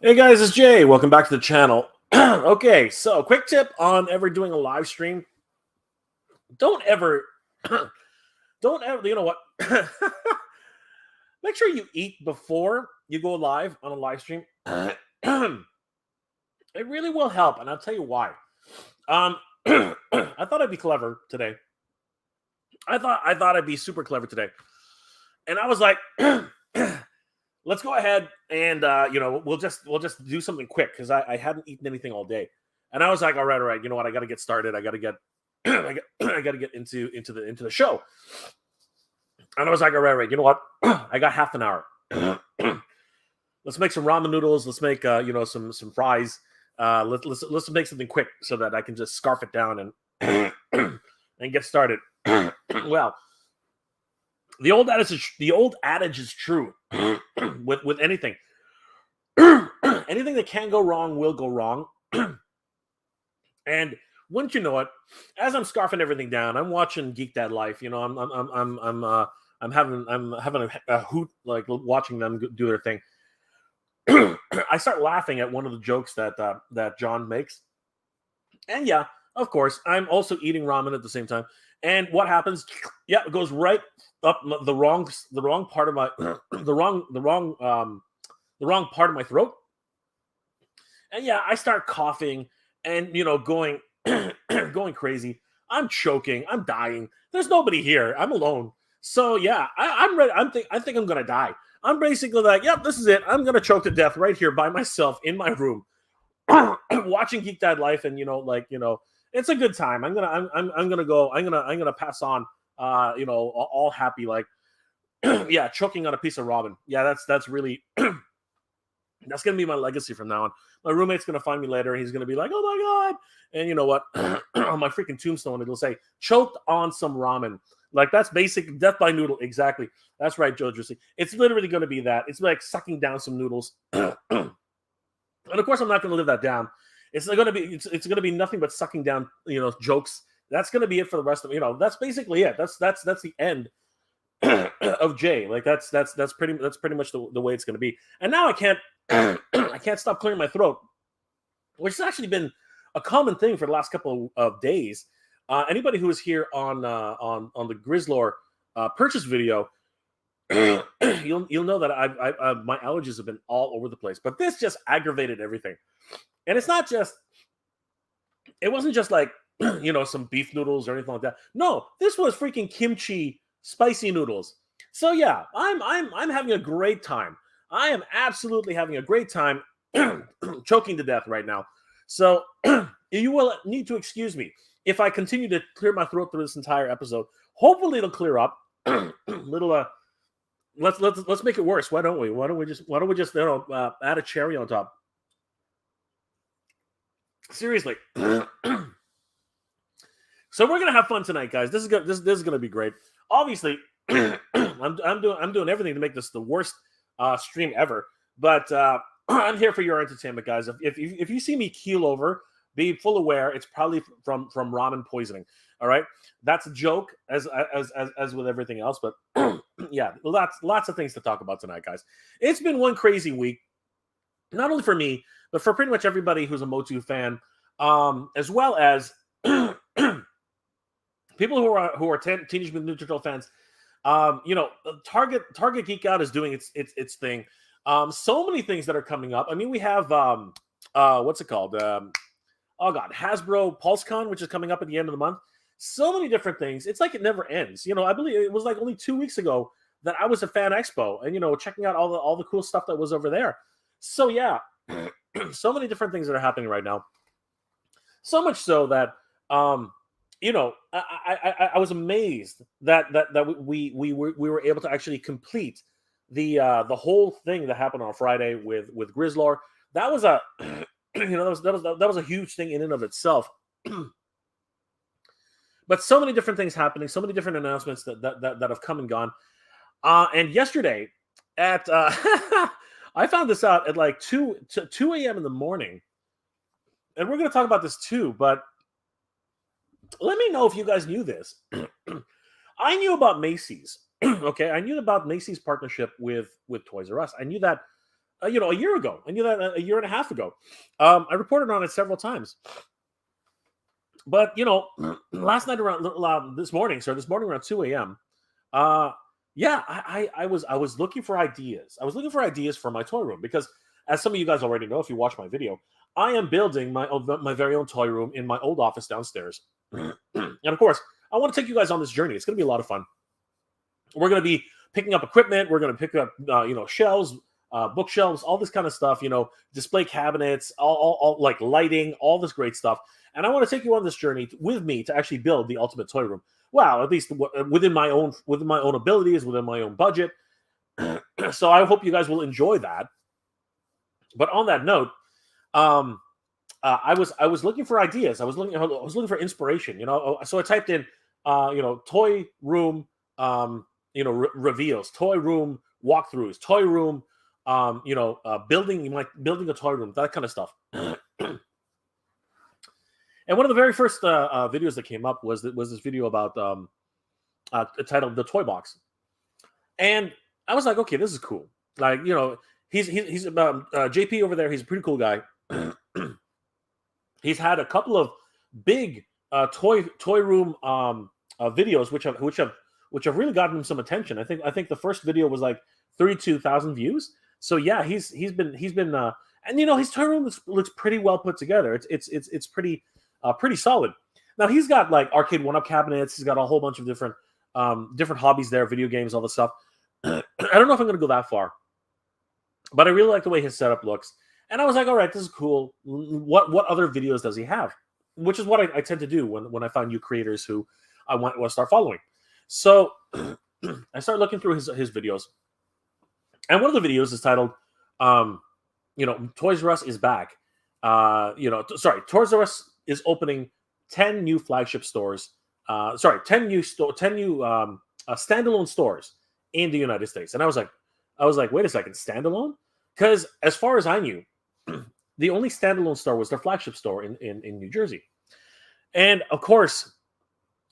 Hey guys, it's Jay. Welcome back to the channel. Okay, so quick tip on ever doing a live stream. Don't ever, don't ever, you know what? Make sure you eat before you go live on a live stream. It really will help, and I'll tell you why. I thought I'd be clever today. I thought I'd be super clever today, and I was like, let's go ahead and we'll just do something quick because I hadn't eaten anything all day, and I was like, all right, you know what? I got to get started. I got to get I got to get into the show, and I was like, all right, you know what? I got half an hour. Let's make some ramen noodles. Let's make some fries. Let's make something quick so that I can just scarf it down and and get started. Well, the old adage is true with anything. Anything that can go wrong will go wrong. And wouldn't you know it, as I'm scarfing everything down, I'm watching Geek Dad Life. You know, I'm having a hoot, like watching them do their thing. I start laughing at one of the jokes that John makes, and yeah, of course, I'm also eating ramen at the same time. And what happens? Yeah, it goes right up the wrong part of my the wrong part of my throat. And yeah, I start coughing and going going crazy. I'm choking. I'm dying. There's nobody here. I'm alone. So yeah, I'm ready. I think I'm gonna die. I'm basically like, yep, this is it. I'm gonna choke to death right here by myself in my room, watching Geek Dad Life, and it's a good time. I'm gonna pass on, all happy, like, yeah, choking on a piece of ramen. Yeah, that's really that's gonna be my legacy from now on. My roommate's gonna find me later, and he's gonna be like, "Oh my god!" And you know what? On my freaking tombstone, it'll say, "Choked on some ramen." Like, that's basic death by noodle. Exactly. That's right, Joe Jersey. It's literally gonna be that. It's like sucking down some noodles. And of course, I'm not gonna live that down. It's gonna be nothing but sucking down, jokes. That's gonna be it for the rest of That's basically it. That's the end of Jay. Like, that's pretty much the way it's gonna be. And now I can't I can't stop clearing my throat, which has actually been a common thing for the last couple of days. Anybody who was here on the Grizzlor purchase video, you'll know that I my allergies have been all over the place. But this just aggravated everything, and it wasn't just like some beef noodles or anything like that. No, this was freaking kimchi spicy noodles. So yeah, I'm having a great time. I am absolutely having a great time, choking to death right now. So you will need to excuse me if I continue to clear my throat through this entire episode. Hopefully it'll clear up. Little let's make it worse. Why don't we just add a cherry on top? Seriously. So we're gonna have fun tonight, guys. This is gonna be great. Obviously, I'm doing everything to make this the worst stream ever. But I'm here for your entertainment, guys. If you see me keel over, be full aware it's probably from ramen poisoning. All right, that's a joke, as with everything else. But yeah, lots of things to talk about tonight, guys. It's been one crazy week, not only for me, but for pretty much everybody who's a MOTU fan, as well as people who are Teenage Mutant Ninja Turtle fans. Target Geek Out is doing its thing. So many things that are coming up. I mean, we have what's it called? Hasbro PulseCon, which is coming up at the end of the month. So many different things. It's like it never ends. I believe it was like only 2 weeks ago that I was at Fan Expo and checking out all the cool stuff that was over there. So yeah, so many different things that are happening right now. So much so that I was amazed that we were able to actually complete the whole thing that happened on Friday with Grizzlor. That was a that was a huge thing in and of itself. But so many different things happening, so many different announcements that have come and gone. And yesterday at I found this out at like 2 a.m. in the morning, and we're going to talk about this too. But let me know if you guys knew this. I knew about Macy's. Okay, I knew about Macy's partnership with Toys R Us. I knew that a year ago. I knew that a year and a half ago. I reported on it several times. But last night this morning around 2 a.m. Yeah, I was looking for ideas. I was looking for ideas for my toy room because, as some of you guys already know, if you watch my video, I am building my very own toy room in my old office downstairs. And of course, I want to take you guys on this journey. It's going to be a lot of fun. We're going to be picking up equipment. We're going to pick up shelves, bookshelves, all this kind of stuff. Display cabinets, all like lighting, all this great stuff. And I want to take you on this journey with me to actually build the ultimate toy room. Well, at least within my own abilities, within my own budget. So I hope you guys will enjoy that. But on that note, I was looking for ideas. I was looking for inspiration. So I typed in, toy room, reveals, toy room walkthroughs, toy room, building a toy room, that kind of stuff. And one of the very first videos that came up was this video about titled "The Toy Box," and I was like, okay, this is cool. Like, he's about JP over there. He's a pretty cool guy. He's had a couple of big toy room videos, which have really gotten him some attention. I think the first video was like 32,000 views. So yeah, he's been and his toy room looks pretty well put together. It's pretty solid. Now he's got like arcade one-up cabinets. He's got a whole bunch of different hobbies there, video games, all this stuff. I don't know if I'm going to go that far, but I really like the way his setup looks. And I was like, all right, this is cool. What other videos does he have? Which is what I tend to do when I find new creators who I want to start following. So I started looking through his videos, and one of the videos is titled, Toys R Us is back. Toys R Us is opening 10 new flagship stores. 10 new standalone stores in the United States. And I was like, wait a second, standalone? Because as far as I knew, the only standalone store was their flagship store in New Jersey. And of course,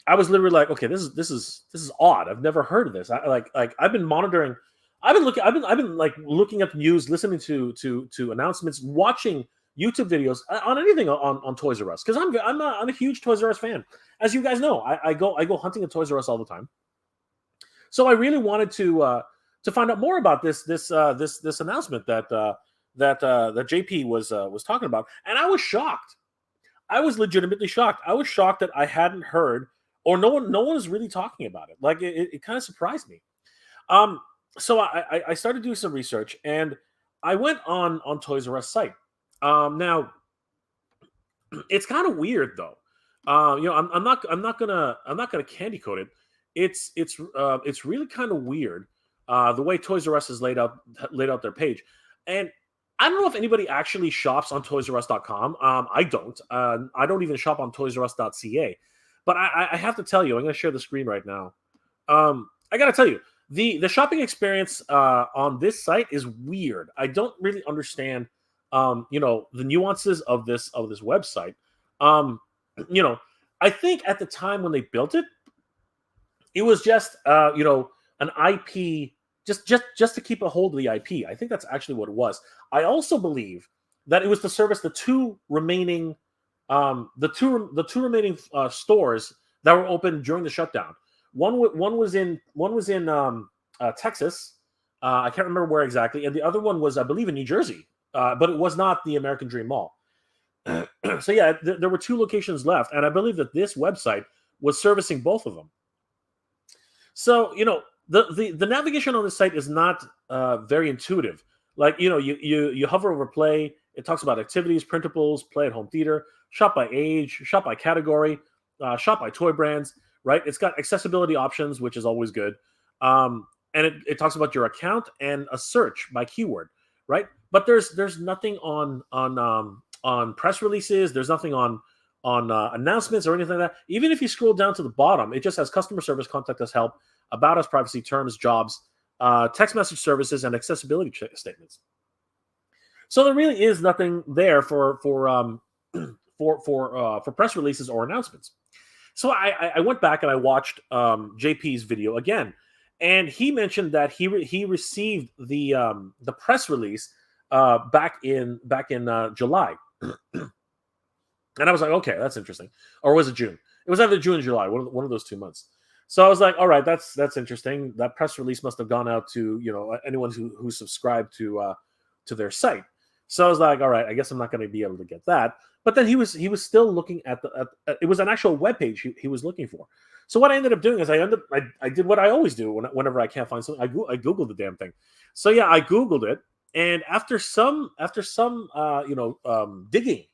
I was literally like, okay, this is odd. I've never heard of this. I've been monitoring. I've been looking at the news, listening to announcements, watching YouTube videos on anything on Toys R Us, because I'm a huge Toys R Us fan. As you guys know, I go hunting at Toys R Us all the time. So I really wanted to find out more about this announcement that JP was talking about, and I was shocked. I was legitimately shocked. I was shocked that I hadn't heard, or no one was really talking about it. Like it kind of surprised me. So I started doing some research, and I went on Toys R Us site. Now it's kind of weird though. I'm not gonna candy coat it. It's really kind of weird the way Toys R Us has laid out their page, and I don't know if anybody actually shops on ToysRUs.com. I don't. I don't even shop on ToysRUs.ca. But I have to tell you, I'm going to share the screen right now. I got to tell you, the shopping experience on this site is weird. I don't really understand, the nuances of this website. I think at the time when they built it, it was just an IP. Just to keep a hold of the IP. I think that's actually what it was. I also believe that it was to service the two remaining stores that were open during the shutdown. One was in Texas. I can't remember where exactly, and the other one was, I believe, in New Jersey. But it was not the American Dream Mall. So yeah, there were two locations left, and I believe that this website was servicing both of them. So the navigation on this site is not very intuitive. Like, you hover over play. It talks about activities, printables, play at home theater, shop by age, shop by category, shop by toy brands, right? It's got accessibility options, which is always good. And it talks about your account and a search by keyword, right? But there's nothing on press releases. There's nothing on announcements or anything like that. Even if you scroll down to the bottom, it just has customer service, contact us, help, about us, privacy, terms, jobs, text message services, and accessibility statements. So there really is nothing there for press releases or announcements. So I went back and I watched JP's video again, and he mentioned that he received the press release back in July. And I was like, okay, that's interesting. Or was it June? It was either June or July, one of those 2 months. So I was like, all right, that's interesting. That press release must have gone out to anyone who subscribed to their site. So I was like, all right, I guess I'm not going to be able to get that. But then he was still looking at it was an actual web page he was looking for. So what I ended up doing is I did what I always do whenever I can't find something. I Googled the damn thing. So yeah, I Googled it, and after some digging,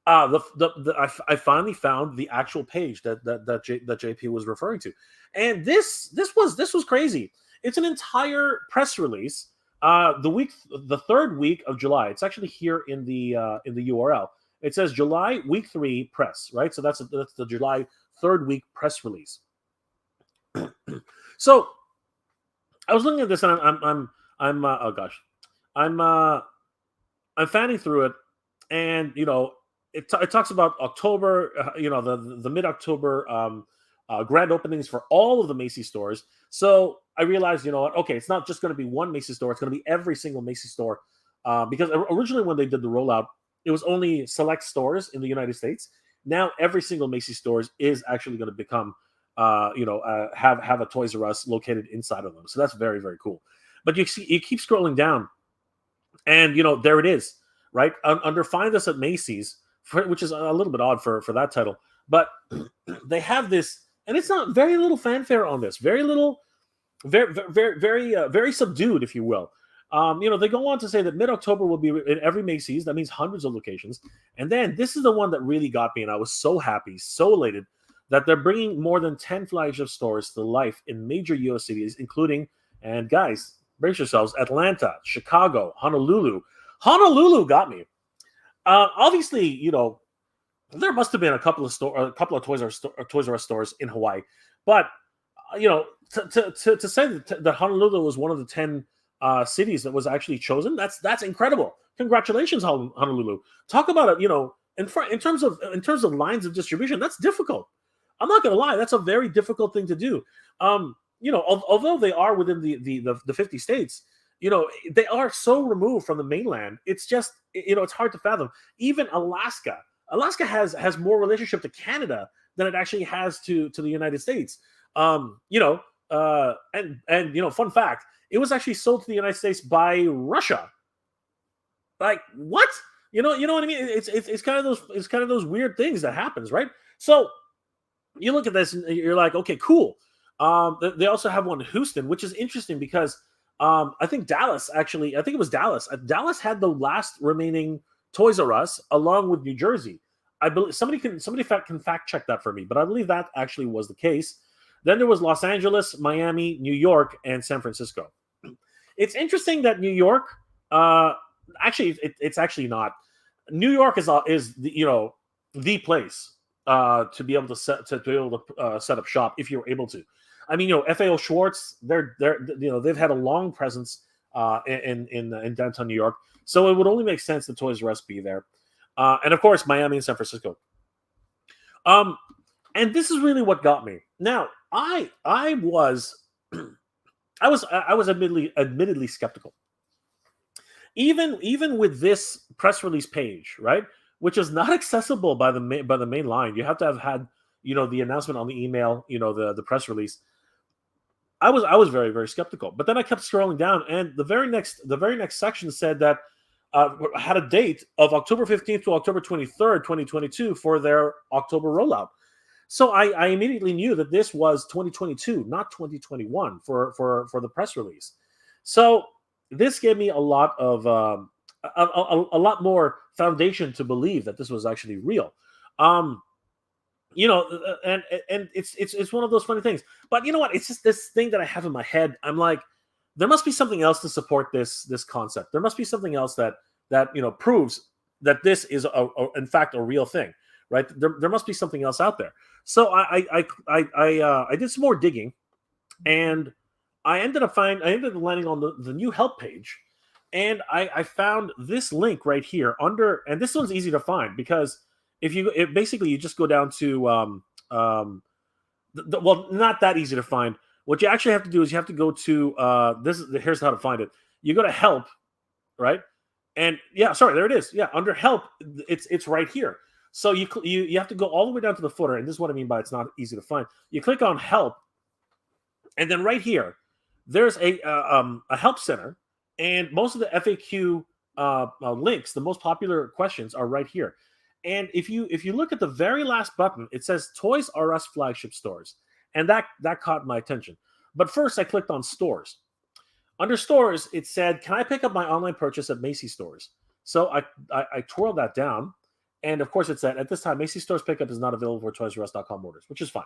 I finally found the actual page that JP was referring to, and this was crazy. It's an entire press release. The third week of July. It's actually here in the URL. It says July week 3 press, right? So that's the July third week press release. So I was looking at this, and I'm fanning through it, and it talks about October, the mid-October grand openings for all of the Macy's stores. So I realized, okay, it's not just going to be one Macy's store; it's going to be every single Macy's store, because originally when they did the rollout, it was only select stores in the United States. Now every single Macy's stores is actually going to become, have a Toys R Us located inside of them. So that's very, very cool. But you keep scrolling down, and there it is, right under Find Us at Macy's, which is a little bit odd for that title, but they have this, and it's not very little fanfare on this, very little, very subdued, if you will. They go on to say that mid-October will be in every Macy's. That means hundreds of locations. And then this is the one that really got me, and I was so happy, so elated, that they're bringing more than 10 flagship stores to life in major U.S. cities, including, and guys, brace yourselves, Atlanta, Chicago, Honolulu. Honolulu got me. Obviously, there must have been a couple of Toys R Us stores in Hawaii, but to say that Honolulu was one of the 10 cities that was actually chosen, that's incredible. Congratulations, Honolulu. Talk about it. In terms of lines of distribution, that's difficult. I'm not gonna lie, that's a very difficult thing to do. Although they are within the 50 states. They are so removed from the mainland. It's just, it's hard to fathom. Even Alaska has more relationship to Canada than it actually has to the United States. Fun fact, it was actually sold to the United States by Russia. Like, what? You know what I mean? It's kind of those weird things that happens, right? So you look at this and you're like, okay, cool. They also have one in Houston, which is interesting because I think Dallas, actually, I think it was Dallas. Dallas had the last remaining Toys R Us, along with New Jersey. I believe somebody can fact check that for me, but I believe that actually was the case. Then there was Los Angeles, Miami, New York, and San Francisco. It's interesting that New York, it's actually not. New York is the place to be able to set up shop if you're able to. I mean, FAO Schwartz, they've had a long presence in downtown New York, so it would only make sense that Toys R Us be there, and of course Miami and San Francisco. And this is really what got me. Now, I was admittedly skeptical, even with this press release page, right, which is not accessible by the main line. You have to have had the announcement on the email, the press release. I was very, very skeptical, but then I kept scrolling down, and the very next section said that had a date of October 15th to October 23rd, 2022 for their October rollout. So I immediately knew that this was 2022, not 2021 for the press release. So this gave me a lot of a lot more foundation to believe that this was actually real. And it's one of those funny things. But you know what? It's just this thing that I have in my head. I'm like, there must be something else to support this concept. There must be something else that proves that this is in fact a real thing, right? There must be something else out there. So I did some more digging, and I ended up landing on the new help page, and I found this link right here under, and this one's easy to find because basically you just go down to well, not that easy to find. What you actually have to do is you have to go to here's how to find it. You go to help, right? And yeah, sorry, there it is. Yeah, under help, it's right here. So you have to go all the way down to the footer, and this is what I mean by it's not easy to find. You click on help, and then right here, there's a help center, and most of the FAQ links, the most popular questions, are right here. And if you look at the very last button, it says Toys R Us flagship stores, and that caught my attention. But first, I clicked on stores. Under stores, it said, "Can I pick up my online purchase at Macy's stores?" So I twirled that down, and of course, it said at this time, Macy's stores pickup is not available for ToysRUs.com orders, which is fine.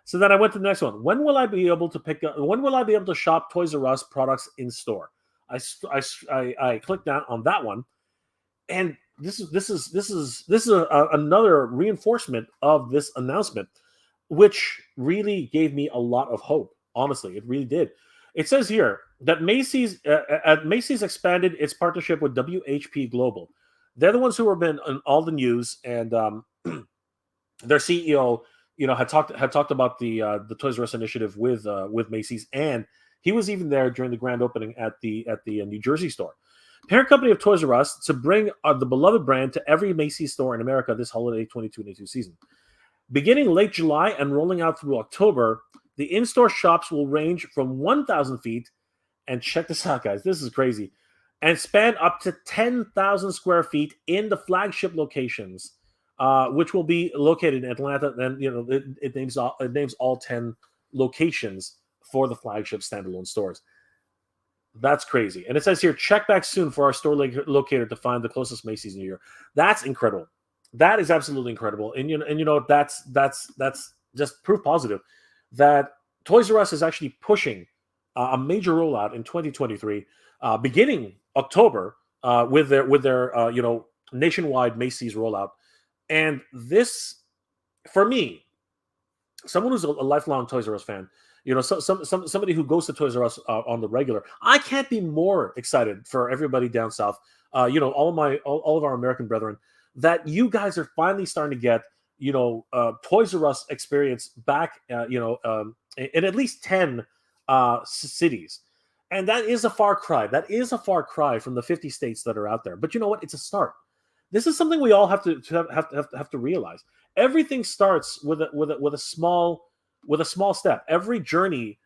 So then I went to the next one. When will I be able to pick up? When will I be able to shop Toys R Us products in store? I clicked down on that one, and this is another reinforcement of this announcement, which really gave me a lot of hope. Honestly, it really did. It says here that Macy's expanded its partnership with WHP Global. They're the ones who have been in all the news, and their CEO, had talked about the Toys R Us initiative with Macy's, and he was even there during the grand opening at the New Jersey store. Parent company of Toys R Us to bring the beloved brand to every Macy's store in America this holiday 2022 season. Beginning late July and rolling out through October, the in-store shops will range from 1,000 feet, and check this out, guys, this is crazy, and span up to 10,000 square feet in the flagship locations, which will be located in Atlanta. And it names all 10 locations for the flagship standalone stores. That's crazy. And it says here, check back soon for our store locator to find the closest Macy's near you. That's incredible. That is absolutely incredible. And that's just proof positive that Toys R Us is actually pushing a major rollout in 2023, beginning October, with their nationwide Macy's rollout. And this, for me, someone who's a lifelong Toys R Us fan, somebody who goes to Toys R Us on the regular, I can't be more excited for everybody down south. All of our American brethren, that you guys are finally starting to get Toys R Us experience back. In at least 10 cities, and that is a far cry. That is a far cry from the 50 states that are out there. But you know what? It's a start. This is something we all have to realize. Everything starts with a small step. Every journey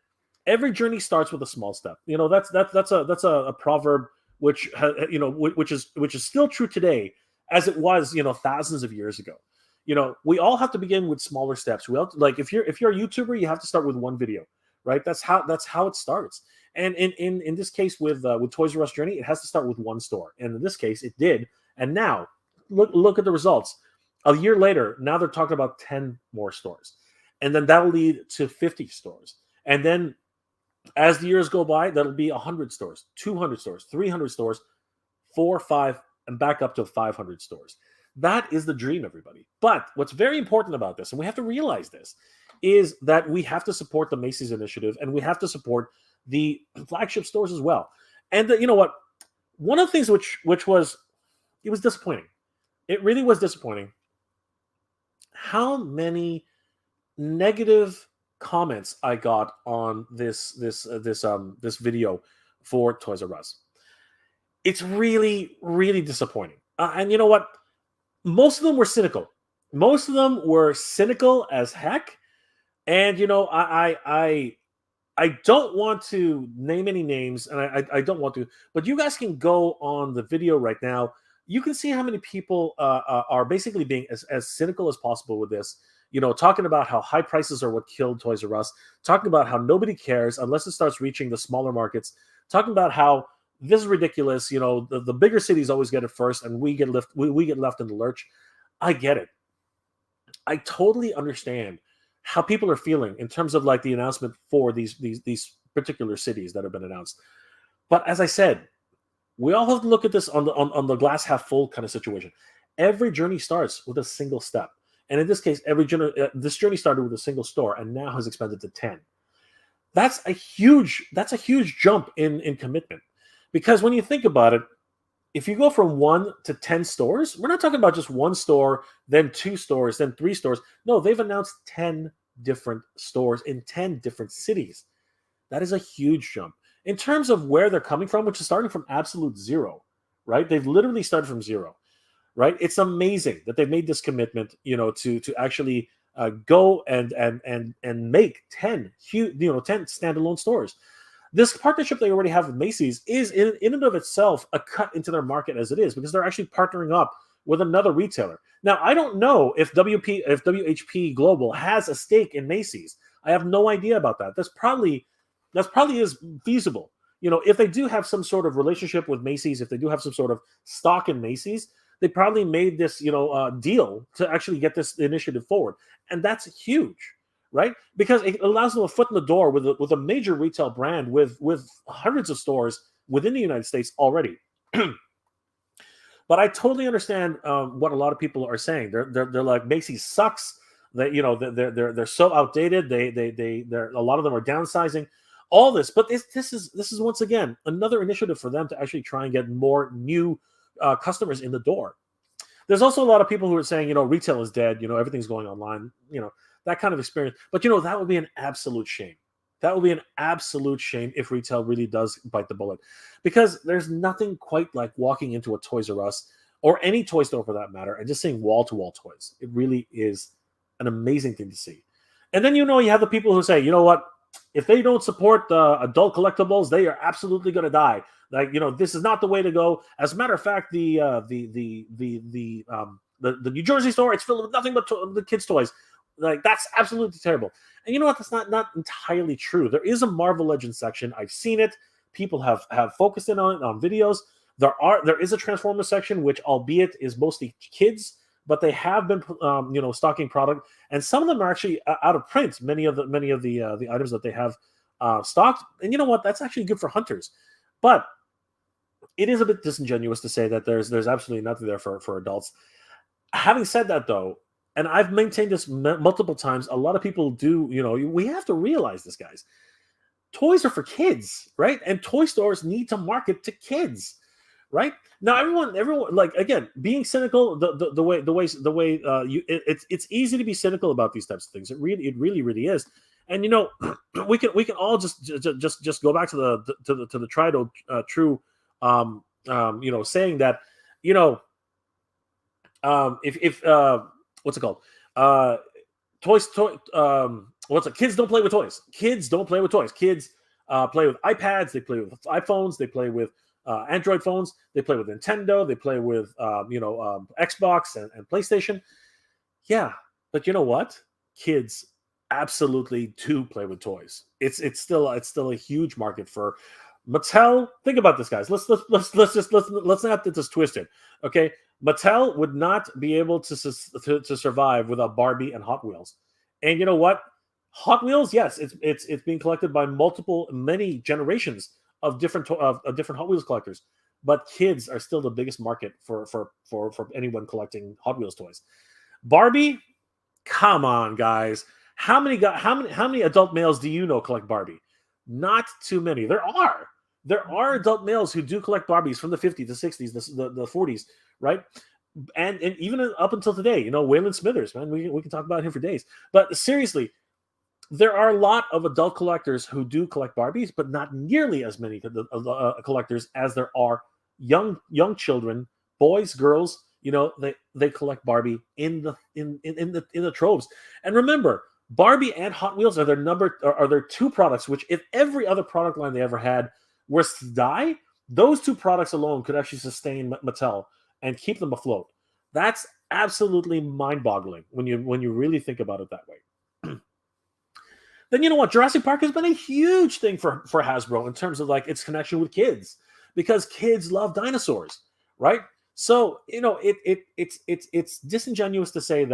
starts with a small step. That's a proverb which is still true today as it was thousands of years ago. We all have to begin with smaller steps. We all, like if you're a YouTuber, you have to start with one video, right? That's how it starts. And in this case with Toys R Us journey, it has to start with one store. And in this case, it did. And now look at the results. A year later, now they're talking about 10 more stores. And then that'll lead to 50 stores. And then as the years go by, that'll be 100 stores, 200 stores, 300 stores, 4, 5, and back up to 500 stores. That is the dream, everybody. But what's very important about this, and we have to realize this, is that we have to support the Macy's initiative, and we have to support the flagship stores as well. And you know what? One of the things which was disappointing. It really was disappointing how many negative comments I got on this video for Toys R Us. It's really, really disappointing. And you know what? Most of them were cynical. Most of them were cynical as heck. And I don't want to name any names, and I don't want to, but you guys can go on the video right now. You can see how many people are basically being as cynical as possible with this. Talking about how high prices are what killed Toys R Us. Talking about how nobody cares unless it starts reaching the smaller markets. Talking about how this is ridiculous. The bigger cities always get it first, and we get left in the lurch. I get it. I totally understand how people are feeling in terms of like the announcement for these particular cities that have been announced. But as I said, we all have to look at this on the glass half full kind of situation. Every journey starts with a single step, and in this case, this journey started with a single store, and now has expanded to 10. That's a huge jump in commitment, because when you think about it, if you go from 1 to 10 stores, we're not talking about just one store, then 2 stores, then 3 stores. No, they've announced 10 different stores in 10 different cities. That is a huge jump. In terms of where they're coming from, which is starting from absolute zero, right? They've literally started from zero, right? It's amazing that they've made this commitment, to actually go and make 10 huge, 10 standalone stores. This partnership they already have with Macy's is in and of itself a cut into their market as it is, because they're actually partnering up with another retailer. Now, I don't know if WHP Global has a stake in Macy's. I have no idea about that. That's probably is feasible. If they do have some sort of relationship with Macy's, if they do have some sort of stock in Macy's, they probably made this, deal to actually get this initiative forward, and that's huge, right? Because it allows them a foot in the door with a major retail brand with hundreds of stores within the United States already. But I totally understand what a lot of people are saying. They're like, Macy's sucks. They're so outdated. They're a lot of them are downsizing. All this, but this is once again another initiative for them to actually try and get more new customers in the door. There's also a lot of people who are saying, retail is dead. Everything's going online. That kind of experience. But that would be an absolute shame. That would be an absolute shame if retail really does bite the bullet, because there's nothing quite like walking into a Toys R Us or any toy store for that matter and just seeing wall-to-wall toys. It really is an amazing thing to see. And then you have the people who say, you know what? If they don't support adult collectibles, they are absolutely going to die. Like, this is not the way to go. As a matter of fact, the New Jersey store, it's filled with nothing but the kids' toys. Like, that's absolutely terrible. And you know what? That's not entirely true. There is a Marvel Legends section. I've seen it. People have focused in on it on videos. There is a Transformers section, which albeit is mostly kids, but they have been stocking product, and some of them are actually out of print. Many of the items that they have stocked, and you know what? That's actually good for hunters. But it is a bit disingenuous to say that there's absolutely nothing there for adults. Having said that, though, and I've maintained this multiple times, a lot of people do. We have to realize this, guys. Toys are for kids, right? And toy stores need to market to kids, right? Now, everyone, like, again, being cynical, the way it's easy to be cynical about these types of things. It really is. And we can all just go back to the tried true, saying that, if what's it called? Kids don't play with toys. Kids don't play with toys. Kids play with iPads. They play with iPhones. They play with Android phones. They play with Nintendo. They play with Xbox and PlayStation. Yeah, but you know what? Kids absolutely do play with toys. It's still a huge market for Mattel. Think about this, guys. Let's not get this twisted. Okay, Mattel would not be able to survive without Barbie and Hot Wheels. And you know what? Hot Wheels, yes, it's being collected by many generations of different Hot Wheels collectors, but kids are still the biggest market for anyone collecting Hot Wheels toys. Barbie, come on, guys. How many adult males do you know collect Barbie? Not too many. There are adult males who do collect Barbies from the 50s, the 60s, the 40s, right? And even up until today, Waylon Smithers, man, we can talk about him for days. But seriously, there are a lot of adult collectors who do collect Barbies, but not nearly as many collectors as there are young children, boys, girls. They collect Barbie in the troves. And remember, Barbie and Hot Wheels are their two products, which if every other product line they ever had was to die, those two products alone could actually sustain Mattel and keep them afloat. That's absolutely mind-boggling when you really think about it that way. Then you know what? Jurassic Park has been a huge thing for Hasbro in terms of like its connection with kids, because kids love dinosaurs, right? So it's disingenuous to say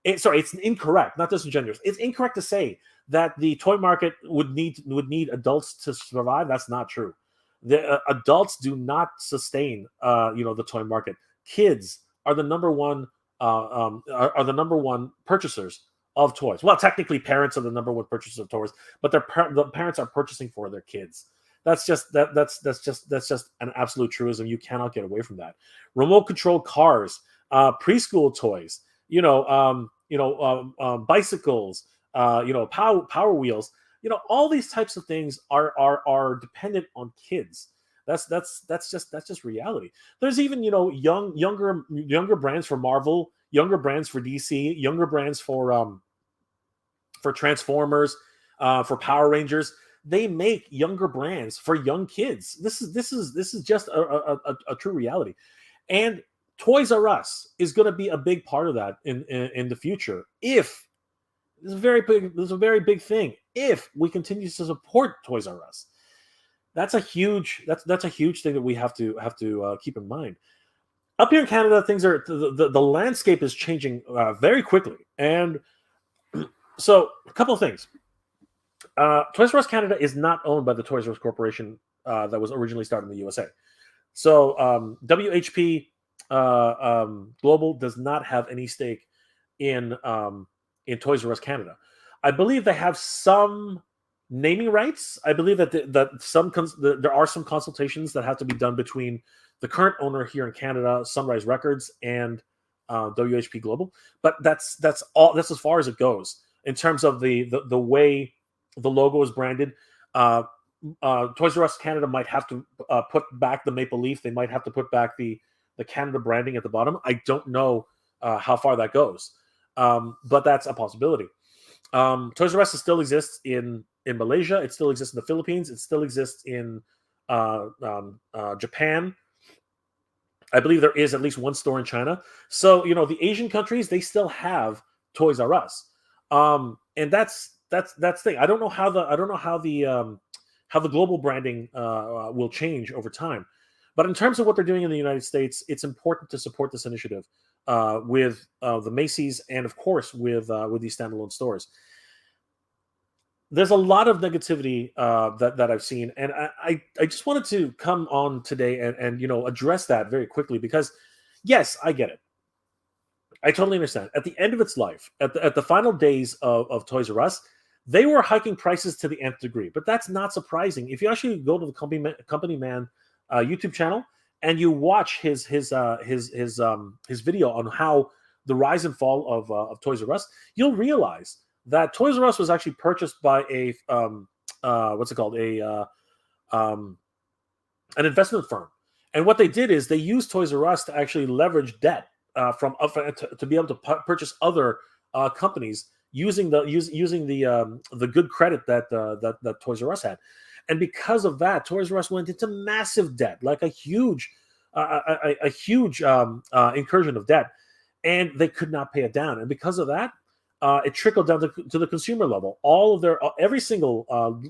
it's incorrect, not disingenuous. It's incorrect to say that the toy market would need adults to survive. That's not true. The adults do not sustain the toy market. Kids are the number one purchasers of toys. Well, technically, parents are the number one purchasers of toys, but the parents are purchasing for their kids. That's just an absolute truism. You cannot get away from that. Remote control cars, preschool toys, bicycles, power wheels. All these types of things are dependent on kids. That's just reality. There's even, you know, younger brands for Marvel, younger brands for DC, younger brands for Transformers, for Power Rangers. They make younger brands for young kids. This is just a true reality. And Toys R Us is going to be a big part of that in the future. If this is a very big thing. If we continue to support Toys R Us, that's a huge thing that we have to keep in mind. Up here in Canada, things are the landscape is changing very quickly, and so a couple of things. Toys R Us Canada is not owned by the Toys R Us Corporation that was originally started in the USA. So WHP Global does not have any stake in Toys R Us Canada. I believe they have some naming rights. I believe that there are some consultations that have to be done between the current owner here in Canada, Sunrise Records, and WHP Global. But that's as far as it goes in terms of the way the logo is branded. Toys R Us Canada might have to put back the maple leaf. They might have to put back the Canada branding at the bottom. I don't know how far that goes, but that's a possibility. Toys R Us still exists in Malaysia. It still exists in the Philippines. It still exists in Japan. I believe there is at least one store in China. So, you know, the Asian countries, they still have Toys R Us, and that's the thing. I don't know how the global branding will change over time. But in terms of what they're doing in the United States, it's important to support this initiative with the Macy's and, of course, with these standalone stores. There's a lot of negativity that I've seen, and I just wanted to come on today and you know, address that very quickly, because yes, I get it. I totally understand. At the end of its life, at the final days of Toys R Us, they were hiking prices to the nth degree. But that's not surprising. If you actually go to the Company Man YouTube channel and you watch his video on how the rise and fall of Toys R Us, you'll realize that Toys R Us was actually purchased by an investment firm. And what they did is they used Toys R Us to actually leverage debt to be able to purchase other companies using the good credit that Toys R Us had. And because of that, Toys R Us went into massive debt, like a huge incursion of debt, and they could not pay it down. And because of that, it trickled down to the consumer level. Every single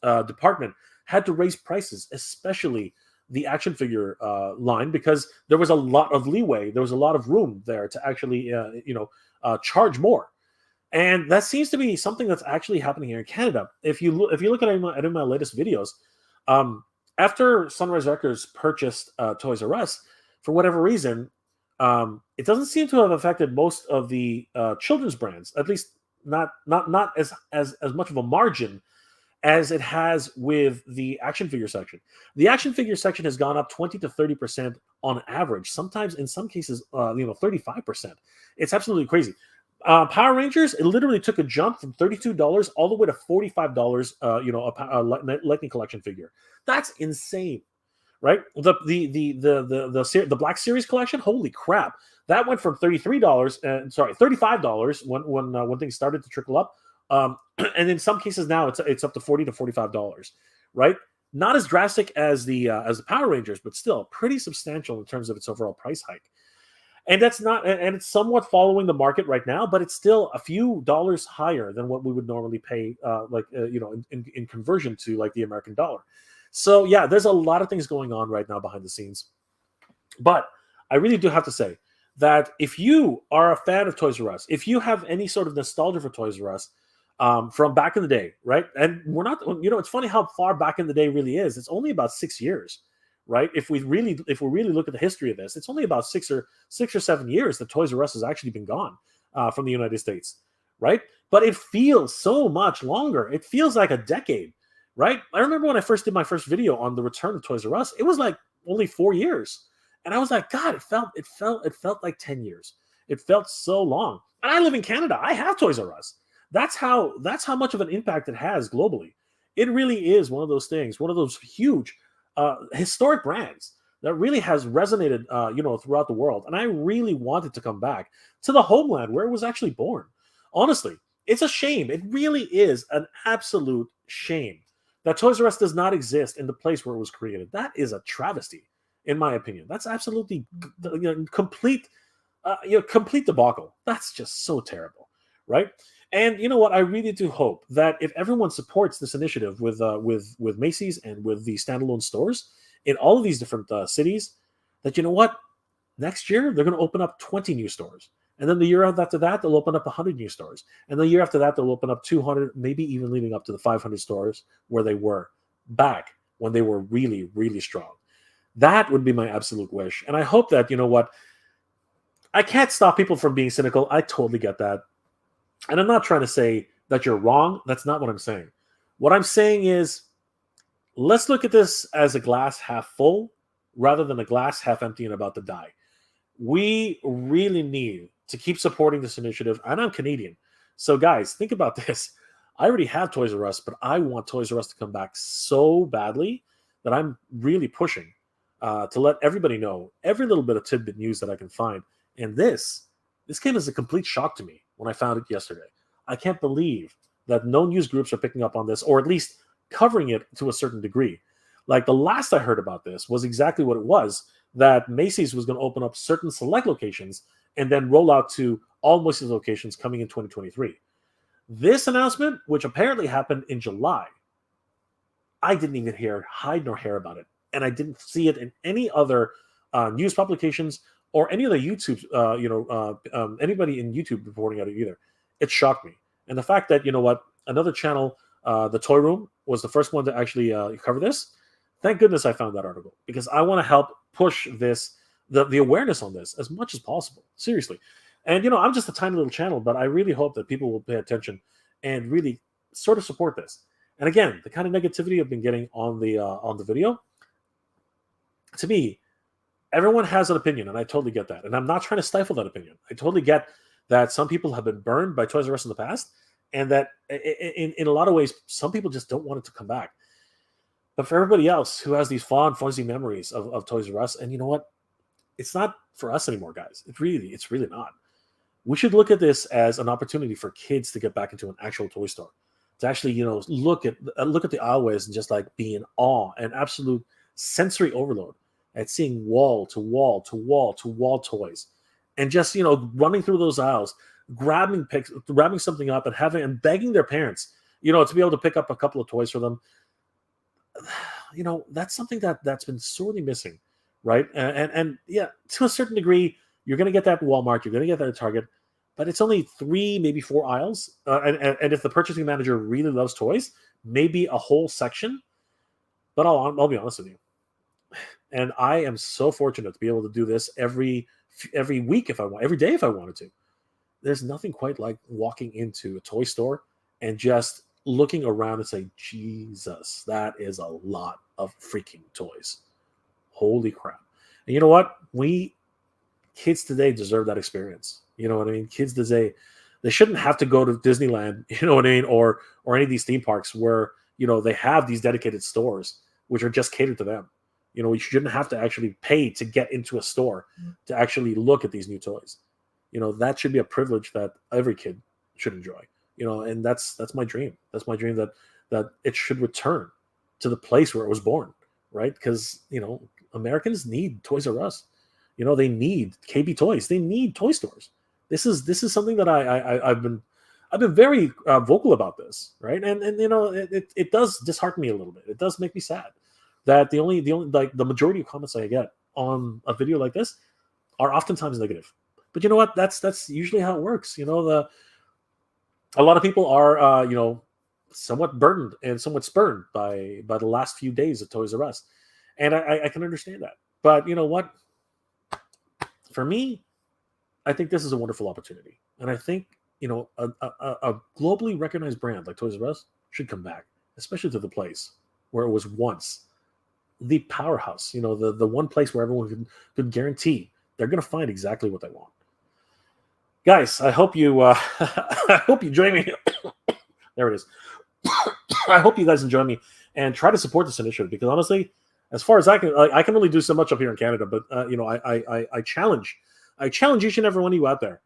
department had to raise prices, especially the action figure line, because there was a lot of leeway. There was a lot of room there to actually, charge more. And that seems to be something that's actually happening here in Canada. If you look at my latest videos, after Sunrise Records purchased Toys R Us, for whatever reason, it doesn't seem to have affected most of the children's brands. At least not as much of a margin as it has with the action figure section. The action figure section has gone up 20 to 30% on average. Sometimes, in some cases, 35%. It's absolutely crazy. Power Rangers, it literally took a jump from $32 all the way to $45. A Lightning Collection figure. That's insane, right? The Black Series collection, holy crap! That went from $35 when things started to trickle up, and in some cases now it's up to $40 to $45, right? Not as drastic as the Power Rangers, but still pretty substantial in terms of its overall price hike. And it's somewhat following the market right now, but it's still a few dollars higher than what we would normally pay, in conversion to like the American dollar. So yeah, there's a lot of things going on right now behind the scenes. But I really do have to say that if you are a fan of Toys R Us, if you have any sort of nostalgia for Toys R Us from back in the day, right? And we're not, it's funny how far back in the day really is. It's only about 6 years. Right? If we really look at the history of this, it's only about 6 or 7 years that Toys R Us has actually been gone from the United States, right? But it feels so much longer. It feels like a decade, right? I remember when I first did my first video on the return of Toys R Us, it was like only 4 years, and I was like, God, it felt like 10 years. It felt so long. And I live in Canada. I have Toys R Us. That's how much of an impact it has globally. It really is one of those things, one of those huge historic brands that really has resonated, throughout the world. And I really want it to come back to the homeland where it was actually born. Honestly, it's a shame. It really is an absolute shame that Toys R Us does not exist in the place where it was created. That is a travesty, in my opinion. That's absolutely complete debacle. That's just so terrible, right? And you know what? I really do hope that if everyone supports this initiative with Macy's and with the standalone stores in all of these different cities, that you know what, next year they're going to open up 20 new stores, and then the year after that they'll open up 100 new stores, and the year after that they'll open up 200, maybe even leading up to the 500 stores where they were back when they were really, really strong. That would be my absolute wish, and I hope that you know what. I can't stop people from being cynical. I totally get that. And I'm not trying to say that you're wrong. That's not what I'm saying. What I'm saying is, let's look at this as a glass half full rather than a glass half empty and about to die. We really need to keep supporting this initiative. And I'm Canadian. So guys, think about this. I already have Toys R Us, but I want Toys R Us to come back so badly that I'm really pushing to let everybody know every little bit of tidbit news that I can find. And this came as a complete shock to me when I found it yesterday. I can't believe that no news groups are picking up on this, or at least covering it to a certain degree. Like the last I heard about this was exactly what it was, that Macy's was going to open up certain select locations and then roll out to all Macy's locations coming in 2023. This announcement, which apparently happened in July, I didn't even hear hide nor hair about it. And I didn't see it in any other news publications or any other YouTube, anybody in YouTube reporting on it either. It shocked me. And the fact that, you know what, another channel, The Toy Room, was the first one to actually cover this. Thank goodness I found that article, because I want to help push this, the awareness on this as much as possible. Seriously. And, you know, I'm just a tiny little channel, but I really hope that people will pay attention and really sort of support this. And again, the kind of negativity I've been getting on the video, to me, everyone has an opinion, and I totally get that. And I'm not trying to stifle that opinion. I totally get that some people have been burned by Toys R Us in the past, and that in a lot of ways, some people just don't want it to come back. But for everybody else who has these fond, fuzzy memories of Toys R Us, and you know what? It's not for us anymore, guys. It's really not. We should look at this as an opportunity for kids to get back into an actual toy store, to actually, you know, look at the aisleways and just like be in awe and absolute sensory overload at seeing wall to wall to wall to wall toys, and just, you know, running through those aisles, grabbing something up and begging their parents, you know, to be able to pick up a couple of toys for them. You know, that's something that's been sorely missing, right? And yeah, to a certain degree, you're going to get that at Walmart, you're going to get that at Target, but it's only 3, maybe 4 aisles. And if the purchasing manager really loves toys, maybe a whole section. But I'll be honest with you. And I am so fortunate to be able to do this every week if I want, every day if I wanted to. There's nothing quite like walking into a toy store and just looking around and saying, Jesus, that is a lot of freaking toys. Holy crap. And you know what? Kids today deserve that experience. You know what I mean? Kids today, they shouldn't have to go to Disneyland, you know what I mean? Or any of these theme parks where, you know, they have these dedicated stores which are just catered to them. You know, you shouldn't have to actually pay to get into a store to actually look at these new toys. You know, that should be a privilege that every kid should enjoy. You know, and that's my dream. That's my dream, that it should return to the place where it was born, right? Because, you know, Americans need Toys R Us. You know, they need KB Toys. They need toy stores. This is something that I've been very vocal about this, right? And you know, it does dishearten me a little bit. It does make me sad that the only like the majority of comments I get on a video like this are oftentimes negative. But you know what? That's usually how it works. You know, a lot of people are you know, somewhat burdened and somewhat spurned by the last few days of Toys R Us, and I can understand that. But you know what? For me, I think this is a wonderful opportunity, and I think, you know, a globally recognized brand like Toys R Us should come back, especially to the place where it was once the powerhouse. You know, the one place where everyone could guarantee they're going to find exactly what they want. Guys, I hope you I hope you join me. There it is. I hope you guys enjoy me and try to support this initiative, because honestly, As far as I can only do so much up here in Canada, but I challenge each and every one of you out there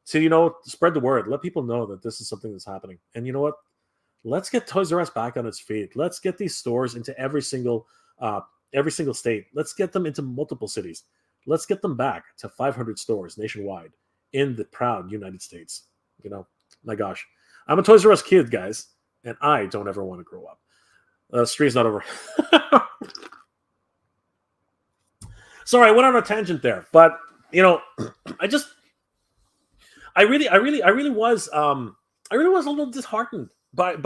to spread the word, let people know that this is something that's happening. And you know what? Let's get Toys R Us back on its feet. Let's get these stores into every single state. Let's get them into multiple cities. Let's get them back to 500 stores nationwide in the proud United States. My gosh, I'm a Toys R Us kid, guys, and I don't ever want to grow up. Street's not over. Sorry, I went on a tangent there, but I really was a little disheartened by all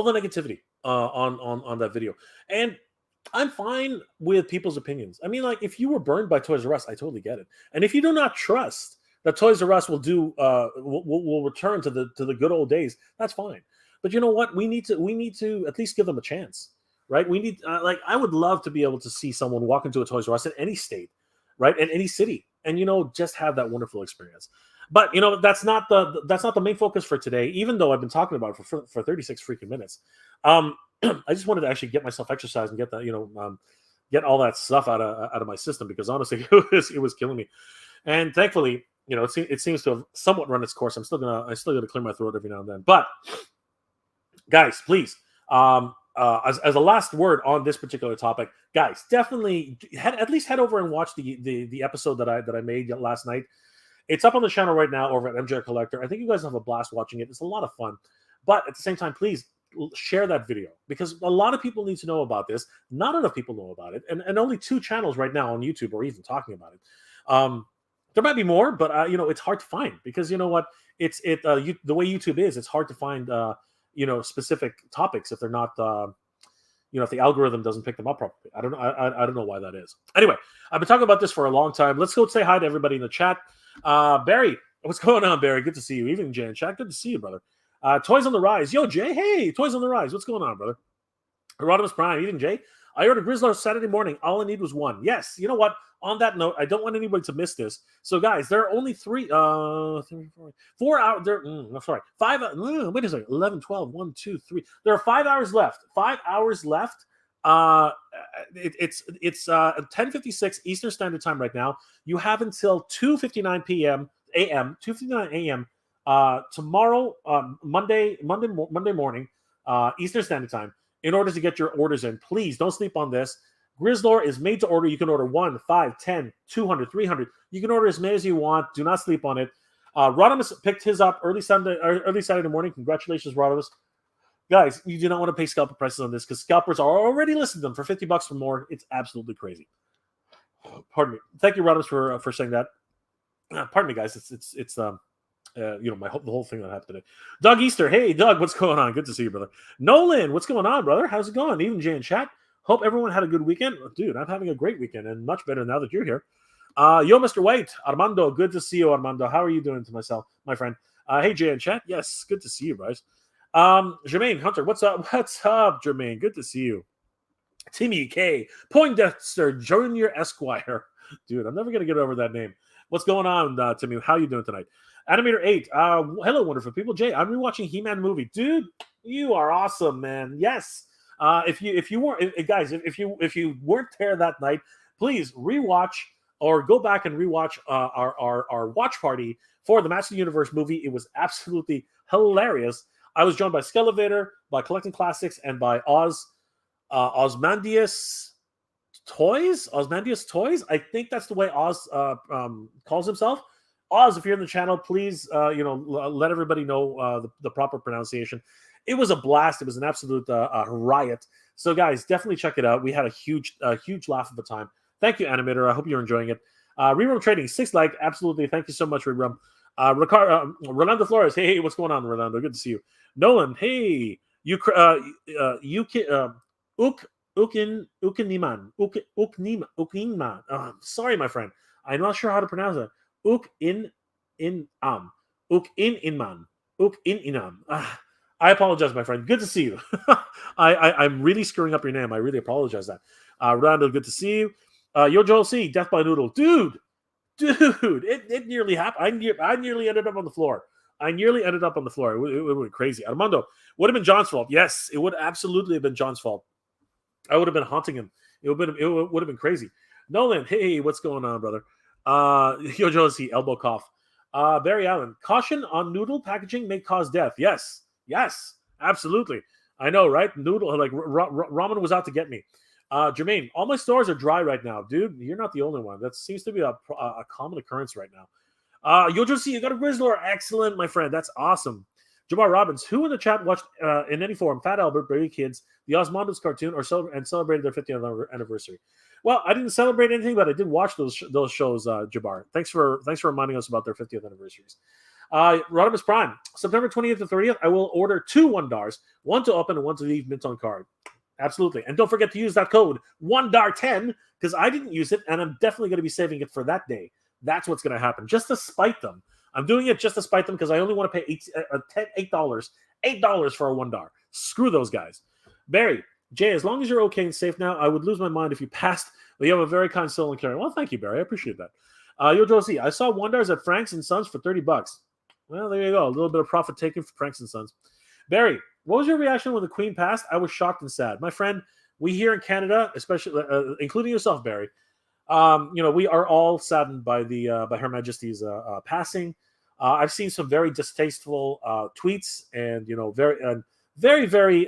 the negativity on that video. And I'm fine with people's opinions. I mean, like, if you were burned by Toys R Us, I totally get it. And if you do not trust that Toys R Us will return to the good old days, that's fine. But you know what? We need to at least give them a chance, right? We need I would love to be able to see someone walk into a Toys R Us in any state, right, in any city, and just have that wonderful experience. But that's not the main focus for today. Even though I've been talking about it for 36 freaking minutes, I just wanted to actually get myself exercised and get that get all that stuff out of my system, because honestly, it was killing me. And thankfully, it seems to have somewhat run its course. I still gonna clear my throat every now and then. But guys, please, as a last word on this particular topic, guys, definitely at least head over and watch the episode that I made last night. It's up on the channel right now over at MJR Collector. I think you guys have a blast watching it. It's a lot of fun. But at the same time, please share that video, because a lot of people need to know about this. Not enough people know about it. And only 2 channels right now on YouTube are even talking about it. There might be more, but it's hard to find, because you know what? The way YouTube is, it's hard to find specific topics if they're not if the algorithm doesn't pick them up properly. I don't know why that is. Anyway, I've been talking about this for a long time. Let's go say hi to everybody in the chat. Barry, what's going on, Barry? Good to see you. Even Jay and chat, good to see you, brother. Toys on the Rise. Yo, Jay. Hey, Toys on the Rise. What's going on, brother? Rodimus Prime. Even Jay. I ordered Grizzlor Saturday morning. All I need was 1. Yes. You know what? On that note, I don't want anybody to miss this. So, guys, there are only 4 hours. Sorry. 5. Wait a second. 11, 12, 1, 2, 3. There are 5 hours left. 5 hours left. It's 10:56 Eastern Standard Time right now. You have until 2:59 a.m. Tomorrow, Monday morning, Eastern Standard Time, in order to get your orders in. Please don't sleep on this. Grizzlor is made to order. You can order 1, 5, 10, 200, 300. You can order as many as you want. Do not sleep on it. Rodimus picked his up early Saturday morning. Congratulations, Rodimus. Guys, you do not want to pay scalper prices on this, because scalpers are already listing them for $50 or more. It's absolutely crazy. Pardon me. Thank you, Rodimus, for saying that. Pardon me, guys. It's the whole thing that happened today. Doug Easter, hey Doug, what's going on? Good to see you, brother. Nolan, what's going on, brother? How's it going? Even Jay in chat. Hope everyone had a good weekend. Dude, I'm having a great weekend, and much better now that you're here. Yo, Mr. White, Armando, good to see you, Armando. How are you doing to myself, my friend? Hey, Jay in chat. Yes, good to see you, guys. Jermaine Hunter, what's up? What's up, Jermaine? Good to see you. Timmy K, Poindexter Junior Esquire. Dude, I'm never gonna get over that name. What's going on, Timmy? How you doing tonight? Animator 8. Hello, wonderful people. Jay, I'm rewatching He-Man movie. Dude, you are awesome, man. Yes. If you weren't there that night, please rewatch or go back and rewatch our watch party for the Master Universe movie. It was absolutely hilarious. I was joined by Skelevator, by Collecting Classics, and by Osmandius Toys. I think that's the way Oz calls himself. Oz, if you're in the channel, please let everybody know the proper pronunciation. It was a blast. It was an absolute riot. So, guys, definitely check it out. We had a huge laugh of a time. Thank you, Animator. I hope you're enjoying it. Rerum Trading, 6 like. Absolutely. Thank you so much, Rerum. Rolando Flores. Hey, what's going on, Rolando? Good to see you. Nolan. Hey, Ukiniman. Sorry, my friend. I'm not sure how to pronounce it. Ukinman. I apologize, my friend. Good to see you. I'm really screwing up your name. I really apologize that. Rolando, good to see you. Yo, Joel C. Death by Noodle. Dude, it nearly happened. I nearly ended up on the floor. I nearly ended up on the floor. It would have been crazy. Armando, would have been John's fault. Yes, it would absolutely have been John's fault. I would have been haunting him. It would have been crazy. Nolan, hey, what's going on, brother? Yo, Josie, elbow cough. Barry Allen, caution on noodle packaging may cause death. Yes, absolutely. I know, right? Noodle, like ramen was out to get me. Jermaine, all my stores are dry right now, dude. You're not the only one. That seems to be a common occurrence right now. Yo, Josie, you got a Grizzlor. Excellent, my friend. That's awesome. Jamar Robbins, who in the chat watched in any form Fat Albert, Brady Kids, the Osmondos cartoon, or celebrated their 50th anniversary? Well, I didn't celebrate anything, but I did watch those shows, Jabbar. Thanks for reminding us about their 50th anniversaries. Rodimus Prime, September 20th to 30th, I will order 2 $1, one to open and one to leave mint on card. Absolutely. And don't forget to use that code, $110, because I didn't use it, and I'm definitely going to be saving it for that day. That's what's going to happen, just to spite them. I'm doing it just to spite them because I only want to pay $8 for a $1. Screw those guys. Barry, Jay, as long as you're okay and safe now, I would lose my mind if you passed. But you have a very kind soul and caring. Well, thank you, Barry. I appreciate that. Yo, Josie, I saw $1 at Frank's and Sons for $30. Well, there you go. A little bit of profit taken for Frank's and Sons. Barry, what was your reaction when the Queen passed? I was shocked and sad. My friend, we here in Canada, especially, including yourself, Barry, we are all saddened by by Her Majesty's passing. I've seen some very distasteful tweets and very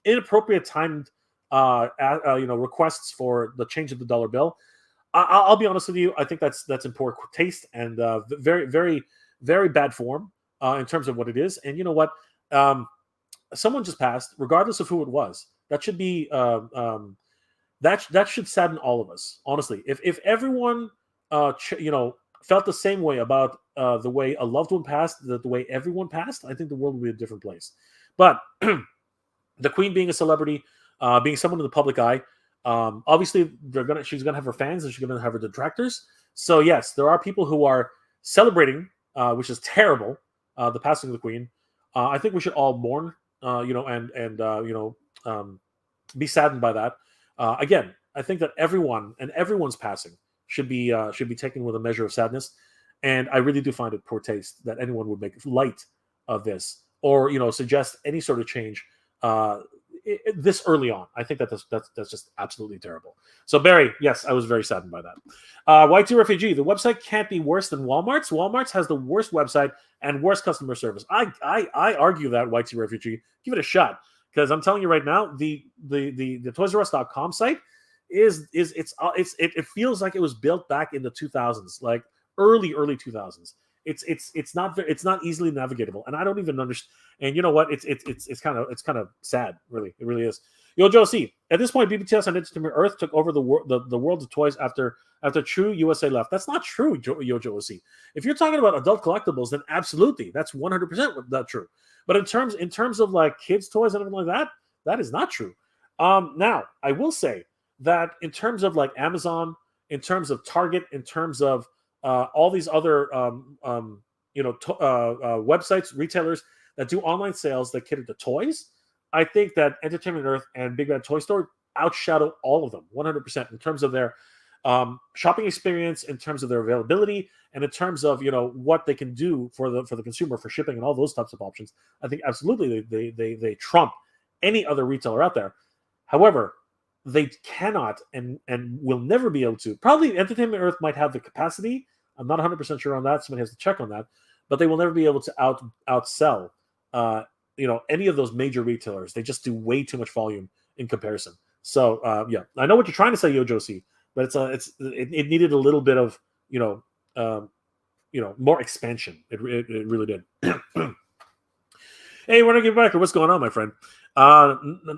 inappropriate timed requests for the change of the dollar bill. I'll be honest with you. I think that's in poor taste and very very very bad form in terms of what it is. And you know what? Someone just passed, regardless of who it was. That should be that should sadden all of us, honestly. If everyone felt the same way about the way a loved one passed, the way everyone passed, I think the world would be a different place. But the Queen being a celebrity, being someone in the public eye, obviously she's gonna have her fans and she's gonna have her detractors. So yes, there are people who are celebrating, which is terrible, the passing of the Queen. I think we should all mourn, be saddened by that. Again, I think that everyone's passing should be taken with a measure of sadness, and I really do find it poor taste that anyone would make light of this or suggest any sort of change this early on. I think that's just absolutely terrible. So Barry, yes, I was very saddened by that. Y2 Refugee, the website can't be worse than Walmart's. Walmart's has the worst website and worst customer service. I argue that, Y2 Refugee. Give it a shot, because I'm telling you right now, the ToysRUs.com site it feels like it was built back in the 2000s, like early 2000s. It's not easily navigatable, and I don't even understand. And you know what? It's kind of sad, really. It really is. Yo, Joe C. At this point, BBTS and Entertainment Earth took over the world of toys after True USA left. That's not true, Yo, Joe C. If you're talking about adult collectibles, then absolutely, that's 100% not true. But in terms of like kids' toys and everything like that, that is not true. Now I will say that in terms of like Amazon, in terms of Target, in terms of all these other websites, retailers that do online sales that cater to toys, I think that Entertainment Earth and Big Bad Toy Store outshadow all of them 100% in terms of their shopping experience, in terms of their availability, and in terms of what they can do for the consumer, for shipping and all those types of options. I think absolutely they trump any other retailer out there. However, they cannot and will never be able to. Probably Entertainment Earth might have the capacity. I'm not 100% sure on that. Somebody has to check on that. But they will never be able to outsell any of those major retailers. They just do way too much volume in comparison. So yeah, I know what you're trying to say, Yo Josie, but it needed a little bit of more expansion. It really did. Hey, Renegade Biker, what's going on, my friend?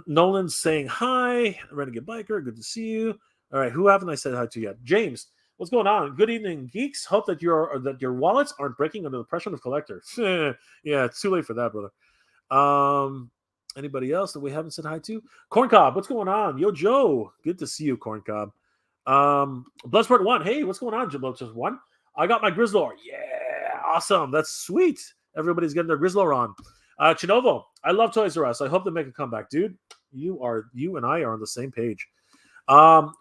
Nolan's saying hi. Renegade Biker, good to see you. All right, who haven't I said hi to yet? James, what's going on? Good evening, geeks. Hope that your wallets aren't breaking under the pressure of Collector. Yeah, it's too late for that, brother. Anybody else that we haven't said hi to? Corncob, what's going on? Yo, Joe, good to see you, Corncob. Bloodsport 1, hey, what's going on, Bloodsport 1? I got my Grizzlor. Yeah, awesome. That's sweet. Everybody's getting their Grizzlor on. Chinovo, I love Toys R Us. I hope they make a comeback, dude. You and I are on the same page.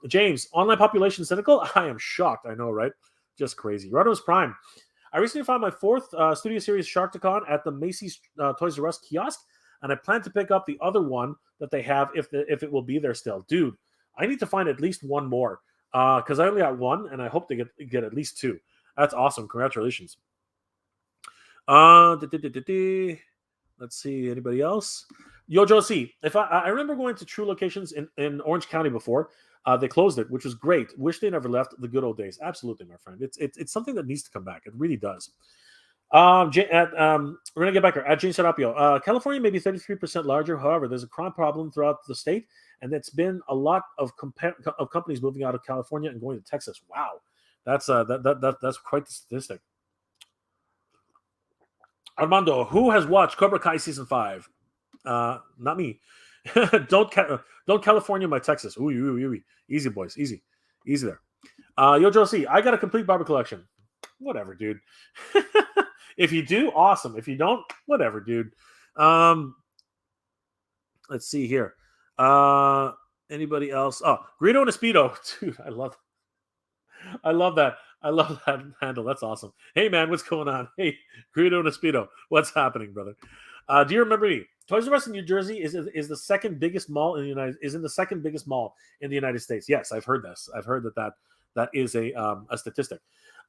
James, online population cynical? I am shocked. I know, right? Just crazy. Rodimus Prime. I recently found my 4th Studio Series Sharkticon at the Macy's Toys R Us kiosk, and I plan to pick up the other one that they have if it will be there still. Dude, I need to find at least one more because I only got one, and I hope to get at least 2. That's awesome. Congratulations. Let's see. Anybody else? Yo, Joe C. If I remember going to True Locations in Orange County before. They closed it, which was great. Wish they never left the good old days. Absolutely, my friend. It's something that needs to come back. It really does. We're gonna get back here at Jane Serapio. California may be 33% larger. However, there's a crime problem throughout the state, and it's been a lot of companies moving out of California and going to Texas. Wow, that's quite the statistic. Armando, who has watched Cobra Kai season 5? Not me. Don't California my Texas. Ooh. Easy, boys. Easy there. Yo, Joe C. I got a complete barber collection. Whatever, dude. If you do, awesome. If you don't, whatever, dude. Let's see here. Anybody else? Oh, Greedo and a Speedo. Dude, I love that. I love that handle. That's awesome. Hey, man, what's going on? Hey, Greedo and a Speedo. What's happening, brother? Do you remember me? Toys R Us in New Jersey is the second biggest mall in the United States. Yes, I've heard this. I've heard that is a statistic.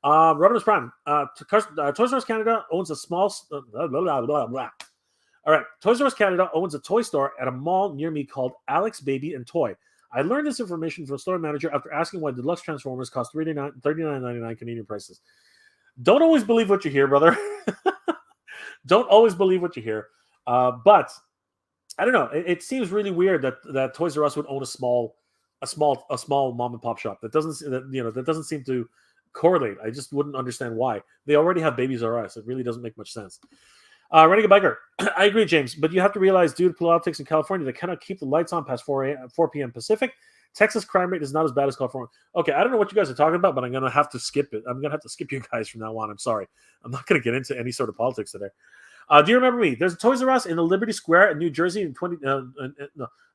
Rodimus Prime. Toys R Us Canada owns a small. Blah, blah, blah, blah. All right. Toys R Us Canada owns a toy store at a mall near me called Alex Baby and Toy. I learned this information from a store manager after asking why deluxe Transformers cost $39.99 Canadian prices. Don't always believe what you hear, brother. Don't always believe what you hear. But I don't know. It seems really weird that Toys R Us would own a small mom and pop shop. That doesn't seem to correlate. I just wouldn't understand why. They already have Babies R Us. It really doesn't make much sense. Renegade Biker. I agree, James, but you have to realize due to politics in California, they cannot keep the lights on past 4 p.m. Pacific. Texas crime rate is not as bad as California. Okay, I don't know what you guys are talking about, but I'm going to have to skip it. I'm going to have to skip you guys from now on. I'm sorry. I'm not going to get into any sort of politics today. Do you remember me? There's a Toys R Us in the Liberty Square in New Jersey in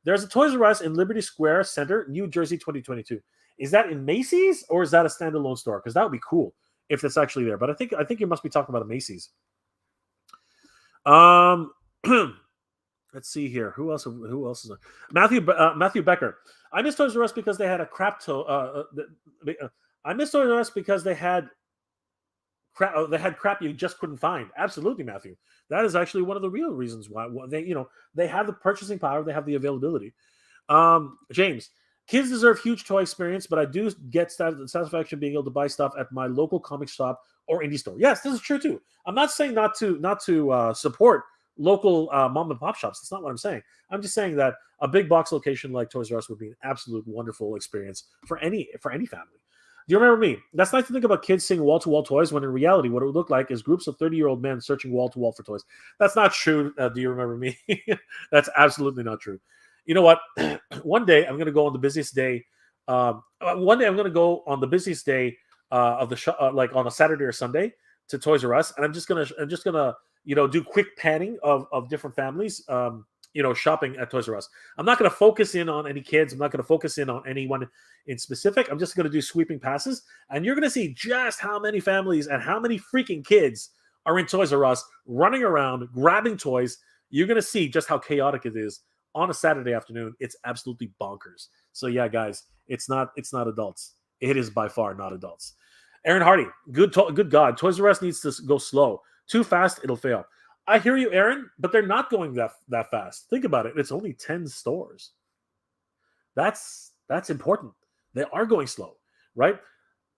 There's a Toys R Us in Liberty Square Center, New Jersey, 2022. Is that in Macy's or is that a standalone store? Because that would be cool if it's actually there. But I think you must be talking about a Macy's. Let's see here. Who else is there? Matthew Becker. I miss Toys R Us because they had a crap I miss Toys R Us because they had crap you just couldn't find. Absolutely, Matthew. That is actually one of the real reasons why they have the purchasing power, they have the availability. James, kids deserve huge toy experience, but I do get satisfaction being able to buy stuff at my local comic shop or indie store. Yes, this is true too. I'm not saying not to support local mom and pop shops. That's not what I'm saying. I'm just saying that a big box location like Toys R Us would be an absolute wonderful experience for any family. Do you remember me? That's nice to think about kids seeing wall-to-wall toys when in reality what it would look like is groups of 30-year-old men searching wall-to-wall for toys. That's not true. Do you remember me? That's absolutely not true. You know what? One day I'm going to go on the busiest day. Of the show, like on a Saturday or Sunday, to Toys R Us, and I'm just gonna do quick panning of different families, shopping at Toys R Us. I'm not gonna focus in on any kids. I'm not gonna focus in on anyone in specific. I'm just gonna do sweeping passes, and you're gonna see just how many families and how many freaking kids are in Toys R Us running around grabbing toys. You're gonna see just how chaotic it is on a Saturday afternoon. It's absolutely bonkers. So yeah, guys, it's not adults. It is by far not adults. Aaron Hardy, good God. Toys R Us needs to go slow. Too fast, it'll fail. I hear you, Aaron, but they're not going that fast. Think about it. It's only 10 stores. That's important. They are going slow, right?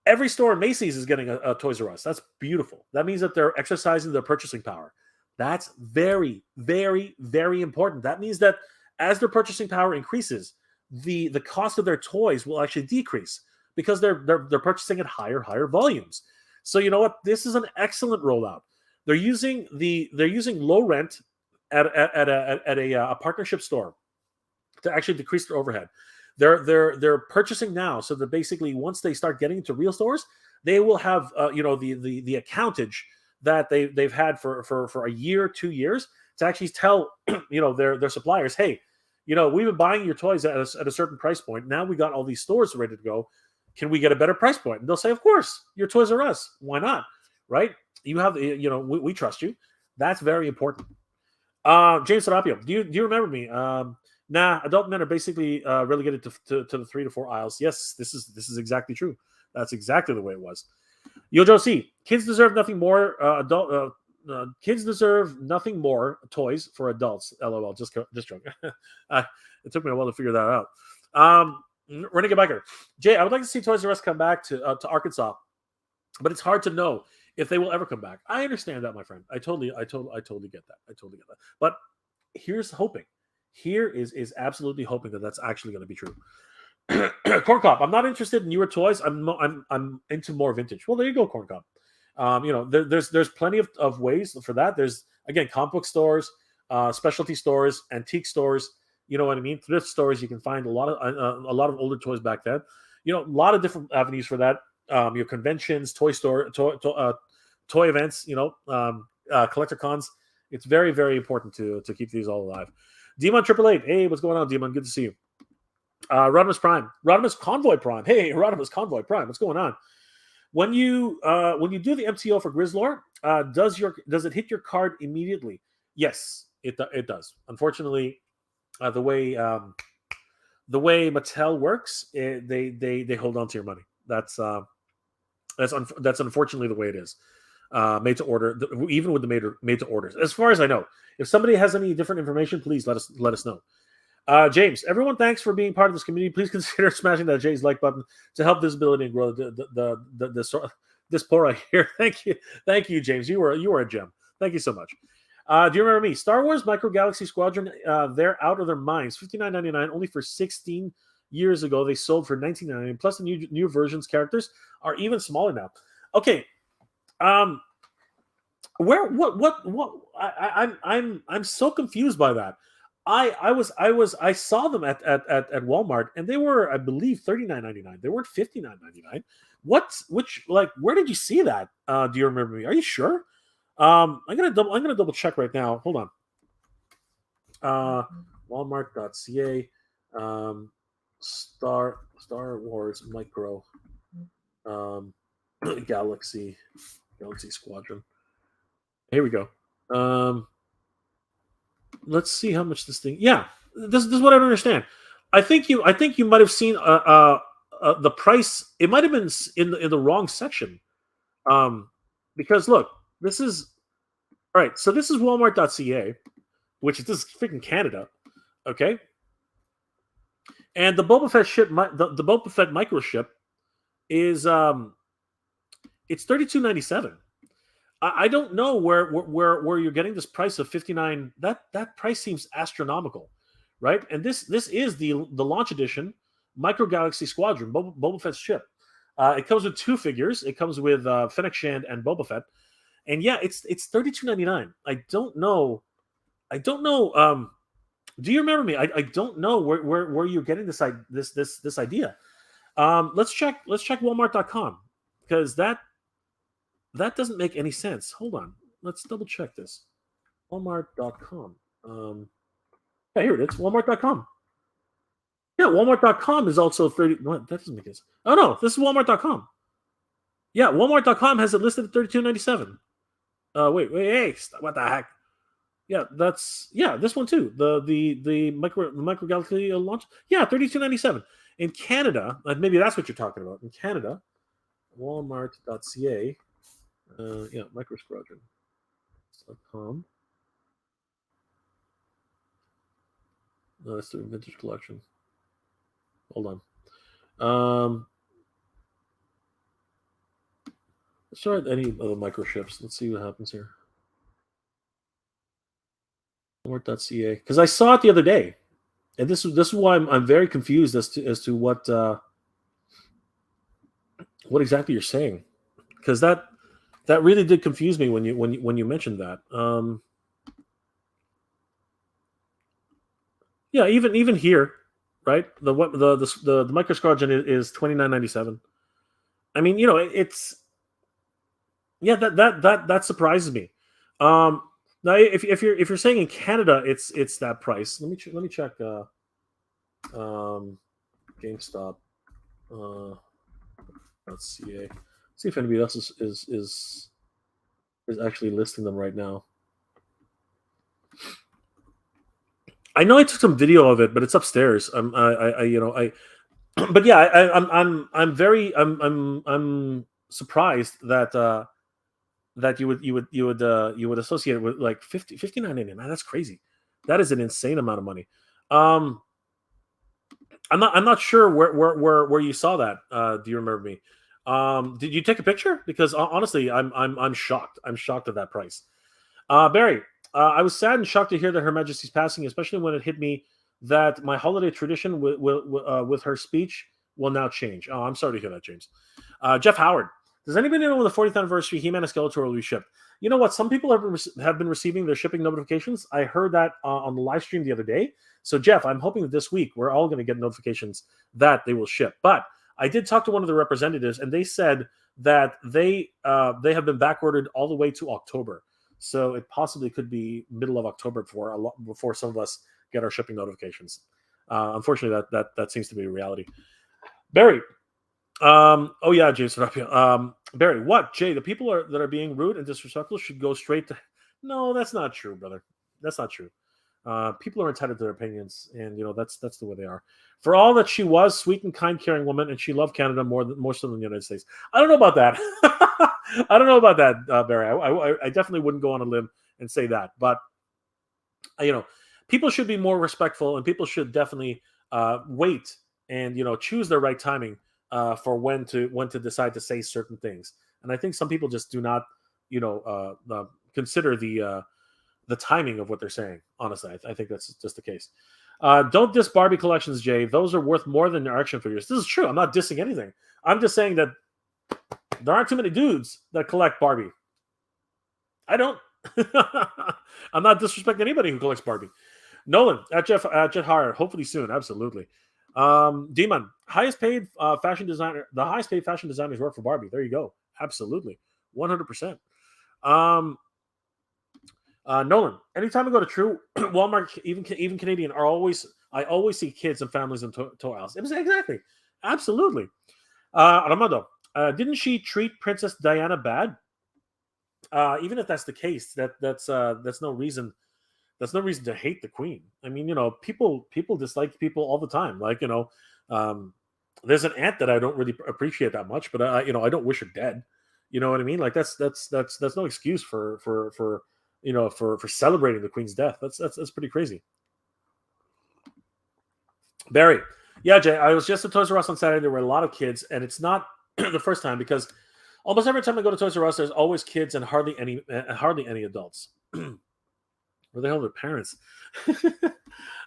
Every store in Macy's is getting a Toys R Us. That's beautiful. That means that they're exercising their purchasing power. That's very, very, very important. That means that as their purchasing power increases, the cost of their toys will actually decrease, because they're purchasing at higher volumes. So you know what? This is an excellent rollout. They're using low rent at a partnership store to actually decrease their overhead. They're purchasing now, so that basically once they start getting into real stores, they will have the accountage that they've had for a year, 2 years, to actually tell their suppliers, hey, we've been buying your toys at a certain price point. Now we got all these stores ready to go. Can we get a better price point? And they'll say, of course, your Toys R Us. Why not? Right? You have, you know, we trust you. That's very important. James Serapio, do you remember me? Nah, adult men are basically relegated to the 3 to 4 aisles. Yes, this is exactly true. That's exactly the way it was. Yojo C, kids deserve nothing more. Kids deserve nothing more. Toys for adults. LOL. Just joking. It took me a while to figure that out. Renegade Biker, Jay, I would like to see Toys R Us come back to Arkansas, but it's hard to know if they will ever come back. I understand that, my friend. I totally get that. I totally get that. But here's hoping. Here is absolutely hoping that that's actually going to be true. Corn Cop, I'm not interested in newer toys. I'm into more vintage. Well, there you go, Corn Cop. You know, there's plenty of ways for that. There's, again, comic book stores, specialty stores, antique stores. You know what I mean? Thrift stores. You can find a lot of older toys back then. You know, a lot of different avenues for that. Your conventions, toy events. You know, collector cons. It's very, very important to keep these all alive. Demon 888. Hey, what's going on, Demon? Good to see you. Rodimus Prime. Rodimus Convoy Prime. Hey, Rodimus Convoy Prime. What's going on? When you do the MTO for Grizzlor, does it hit your card immediately? Yes, it does. Unfortunately, the way Mattel works, they hold on to your money. That's unfortunately the way it is. Made to order, even with the made to orders. As far as I know, if somebody has any different information, please let us know. James, everyone, thanks for being part of this community. Please consider smashing that Jay's like button to help visibility and grow this pora here. Thank you, James. You were a gem. Thank you so much. Do you remember me? Star Wars Micro Galaxy Squadron. They're out of their minds. $59.99 only for 16 years ago. They sold for $19.99. Plus the new versions characters are even smaller now. Okay. I'm so confused by that. I saw them at Walmart, and they were, I believe, $39.99. They weren't $59.99. Where did you see that? Do you remember me? Are you sure? I'm gonna double check right now. Hold on. Walmart.ca. Star Wars Micro Galaxy Squadron. Here we go. Let's see how much this thing. Yeah, this is what I don't understand. I think you might have seen the price. It might have been in the wrong section. Because look, this is all right. So this is Walmart.ca, which is this freaking Canada, okay. And the Boba Fett the Boba Fett microchip is it's $32.97. I don't know where you're getting this price of $59. That price seems astronomical, right? And this is the launch edition Micro Galaxy Squadron Boba Fett's ship. It comes with 2 figures. It comes with Fennec Shand and Boba Fett, and yeah, it's $32.99. I don't know. Do you remember me? I don't know where you're getting this idea. Let's check Walmart.com, because that doesn't make any sense. Hold on. Let's double check this. Walmart.com. Yeah, here it is. Walmart.com. Yeah, Walmart.com is also 30. What? That doesn't make sense. Oh, no. This is Walmart.com. Yeah, Walmart.com has it listed at $32.97. Wait. Hey, what the heck? Yeah, this one too. The Micro Galaxy launch. Yeah, $32.97. In Canada, maybe that's what you're talking about. In Canada, Walmart.ca. Yeah, Micro Squadron.com. No, that's the vintage collection. Hold on. Let's try any of the microships. Let's see what happens here. Walmart.ca, because I saw it the other day, and this is why I'm very confused as to what exactly you're saying, because that really did confuse me when you mentioned that. Yeah, even here, right? The Micro Squadron is $29.97. I mean, you know, it's that surprises me. Now, if you're saying in Canada it's that price, let me check. GameStop. Let's see if anybody else is is actually listing them right now. I know I took some video of it, but it's upstairs. But yeah, I'm surprised that that you would associate it with like $59.99. That's crazy. That is an insane amount of money. I'm not sure where you saw that. Do you remember me? Did you take a picture? Because honestly, I'm shocked. I'm shocked at that price. Barry, I was sad and shocked to hear that Her Majesty's passing, especially when it hit me that my holiday tradition with her speech will now change. Oh, I'm sorry to hear that, James. Jeff Howard, does anybody know when the 40th anniversary He-Man and Skeletor will be shipped? You know what? Some people have been receiving their shipping notifications. I heard that on the live stream the other day. So, Jeff, I'm hoping that this week we're all going to get notifications that they will ship. But I did talk to one of the representatives, and they said that they have been backordered all the way to October. So it possibly could be middle of October before some of us get our shipping notifications. Unfortunately, that seems to be a reality. Barry, oh yeah, James, Barry, what? Jay, the people that are being rude and disrespectful should go straight to. No, that's not true, brother. That's not true. People are entitled to their opinions, and that's the way they are. For all that she was sweet and kind, caring woman, and she loved Canada more so than the United States. I don't know about that. I don't know about that, Barry. I definitely wouldn't go on a limb and say that, but people should be more respectful, and people should definitely wait and choose their right timing for when to decide to say certain things. And I think some people just do not consider the timing of what they're saying. Honestly, I think that's just the case. Don't diss Barbie collections, Jay. Those are worth more than your action figures. This is true. I'm not dissing anything. I'm just saying that there aren't too many dudes that collect Barbie. I don't. I'm not disrespecting anybody who collects Barbie. Nolan, at Jeff Hire, hopefully soon. Absolutely. Demon, highest paid fashion designer. The highest paid fashion designers work for Barbie. There you go. Absolutely. 100%. Nolan, anytime I go to True, Walmart, even Canadian, I always see kids and families in toy aisles. Exactly. Absolutely. Armando, didn't she treat Princess Diana bad? Even if that's the case, that's no reason. That's no reason to hate the queen. I mean, people dislike people all the time. Like, there's an aunt that I don't really appreciate that much, but I don't wish her dead. You know what I mean? Like that's no excuse for celebrating the queen's death. That's pretty crazy. Barry, yeah, Jay, I was just at Toys R Us on Saturday. There were a lot of kids, and it's not the first time because almost every time I go to Toys R Us, there's always kids and hardly any adults. Where the hell are their parents?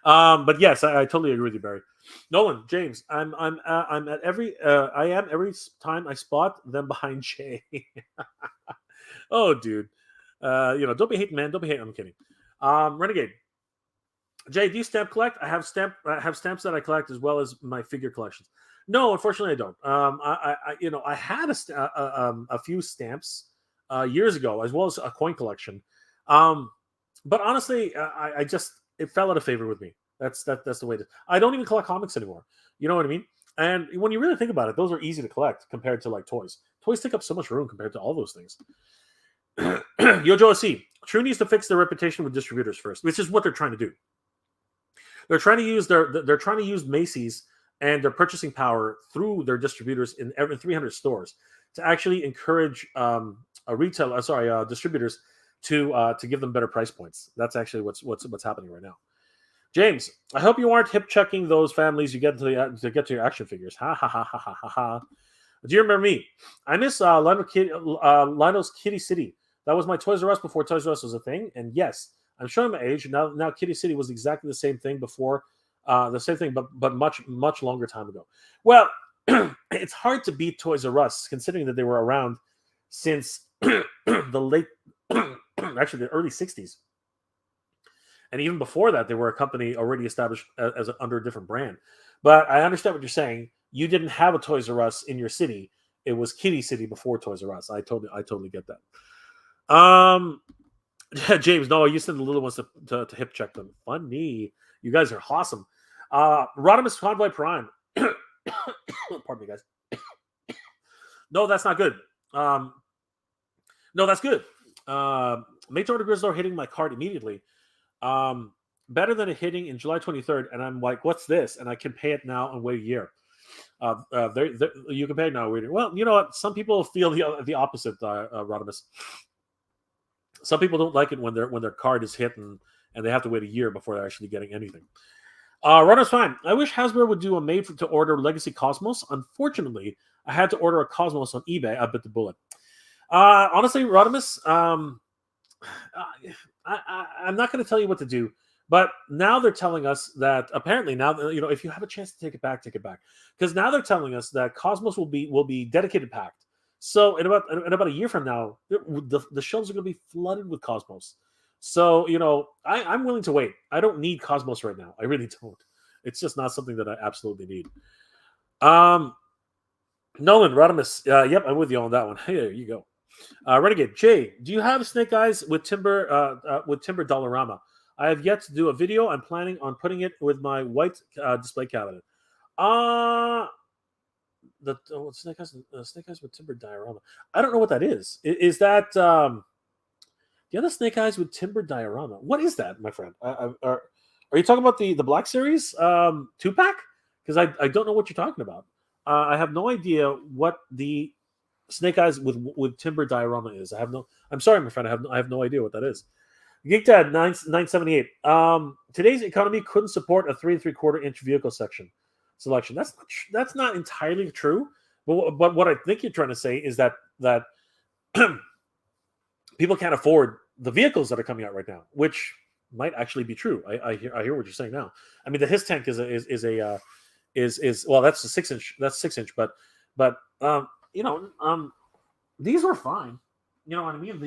But yes, I totally agree with you, Barry. Nolan, James, I'm at every time I spot them behind Jay. Oh, dude, don't be hating, man. Don't be hating. I'm kidding. Renegade, Jay, do you stamp collect? I have stamps that I collect as well as my figure collections. No, unfortunately, I don't. I had a few stamps years ago as well as a coin collection. But honestly, it fell out of favor with me. That's the way it is. I don't even collect comics anymore. You know what I mean? And when you really think about it, those are easy to collect compared to like toys. Toys take up so much room compared to all those things. Yojo C. True needs to fix their reputation with distributors first, which is what they're trying to do. They're trying to use Macy's and their purchasing power through their distributors in every 300 stores to actually encourage distributors to give them better price points. That's actually what's happening right now. James, I hope you aren't hip checking those families you get to get to your action figures. Ha ha ha ha ha ha ha. Do you remember me? I miss Lionel's Kitty City. That was my Toys R Us before Toys R Us was a thing. And yes, I'm showing my age. Now Kitty City was exactly the same thing before, but much longer time ago. Well, it's hard to beat Toys R Us considering that they were around since the early 60s. And even before that, they were a company already established under a different brand. But I understand what you're saying. You didn't have a Toys R Us in your city. It was Kitty City before Toys R Us. I totally get that. James, no, you said the little ones to hip check them. Funny. You guys are awesome. Rodimus Convoy Prime. Pardon me, guys. No, that's not good. No, that's good. Made to order Grizzlor hitting my card immediately. Better than it hitting in July 23rd, and I'm like, what's this? And I can pay it now and wait a year. You can pay it now. Waiting. Well, you know what? Some people feel the opposite, Rodimus. Some people don't like it when their card is hit and they have to wait a year before they're actually getting anything. Runner's fine. I wish Hasbro would do a made-to-order Legacy Cosmos. Unfortunately, I had to order a Cosmos on eBay. I bit the bullet. Honestly, Rodimus, I'm not going to tell you what to do. But now they're telling us that apparently now, if you have a chance to take it back, because now they're telling us that Cosmos will be dedicated packed. So in about a year from now, the shelves are going to be flooded with Cosmos. So I'm willing to wait. I don't need Cosmos right now. I really don't. It's just not something that I absolutely need. Nolan Rodimus, yep, I'm with you on that one. Hey, there you go. Renegade Jay, do you have Snake Eyes with Timber Dollarama? I have yet to do a video. I'm planning on putting it with my white display cabinet. Snake Eyes with Timber Diorama. I don't know what that is. Is that the other Snake Eyes with Timber Diorama? What is that, my friend? Are you talking about the Black Series 2-pack? Because I don't know what you're talking about. I have no idea what the Snake Eyes with Timber Diorama is. I'm sorry, my friend. I have no idea what that is. Geek Dad 978. Today's economy couldn't support a 3 3/4 inch vehicle selection. That's not entirely true. But what I think you're trying to say is that people can't afford the vehicles that are coming out right now, which might actually be true. I hear what you're saying now. I mean, the his tank is well, that's a 6-inch. That's 6-inch, but these were fine. You know what I mean?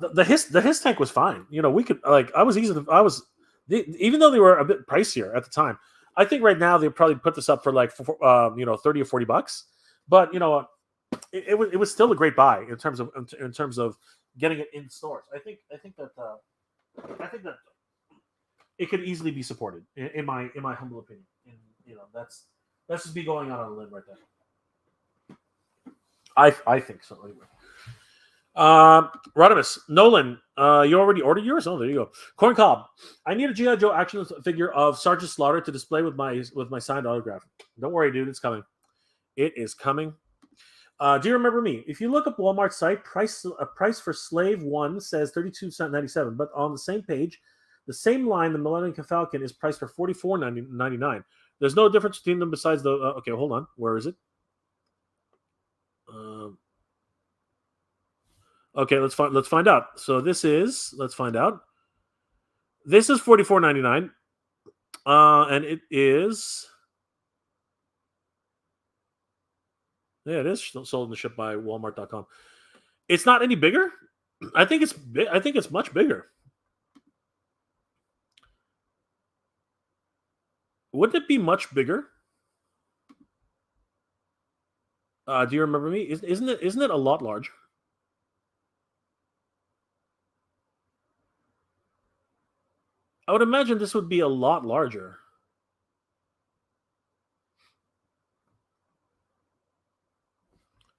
The his tank was fine. We could even though they were a bit pricier at the time. I think right now they probably put this up for like $30 or $40. But it was still a great buy in terms of getting it in stores. I think that it could easily be supported in my humble opinion. And that's just me going out on a limb right there. I think so anyway. Rodimus, Nolan, you already ordered yours? Oh, there you go. Corn Cob, I need a G.I. Joe action figure of Sergeant Slaughter to display with my signed autograph. Don't worry, dude, it's coming. It is coming. Do you remember me? If you look up Walmart's site, price for Slave 1 says $32.97, but on the same page, the same line, the Millennium Falcon, is priced for $44.99. There's no difference between them besides the... okay, hold on. Where is it? Okay, let's find out. So let's find out. This is $44.99, and it is. Yeah, it is sold and shipped by Walmart.com. It's not any bigger. I think it's much bigger. Wouldn't it be much bigger? Do you remember me? Isn't it a lot larger? I would imagine this would be a lot larger.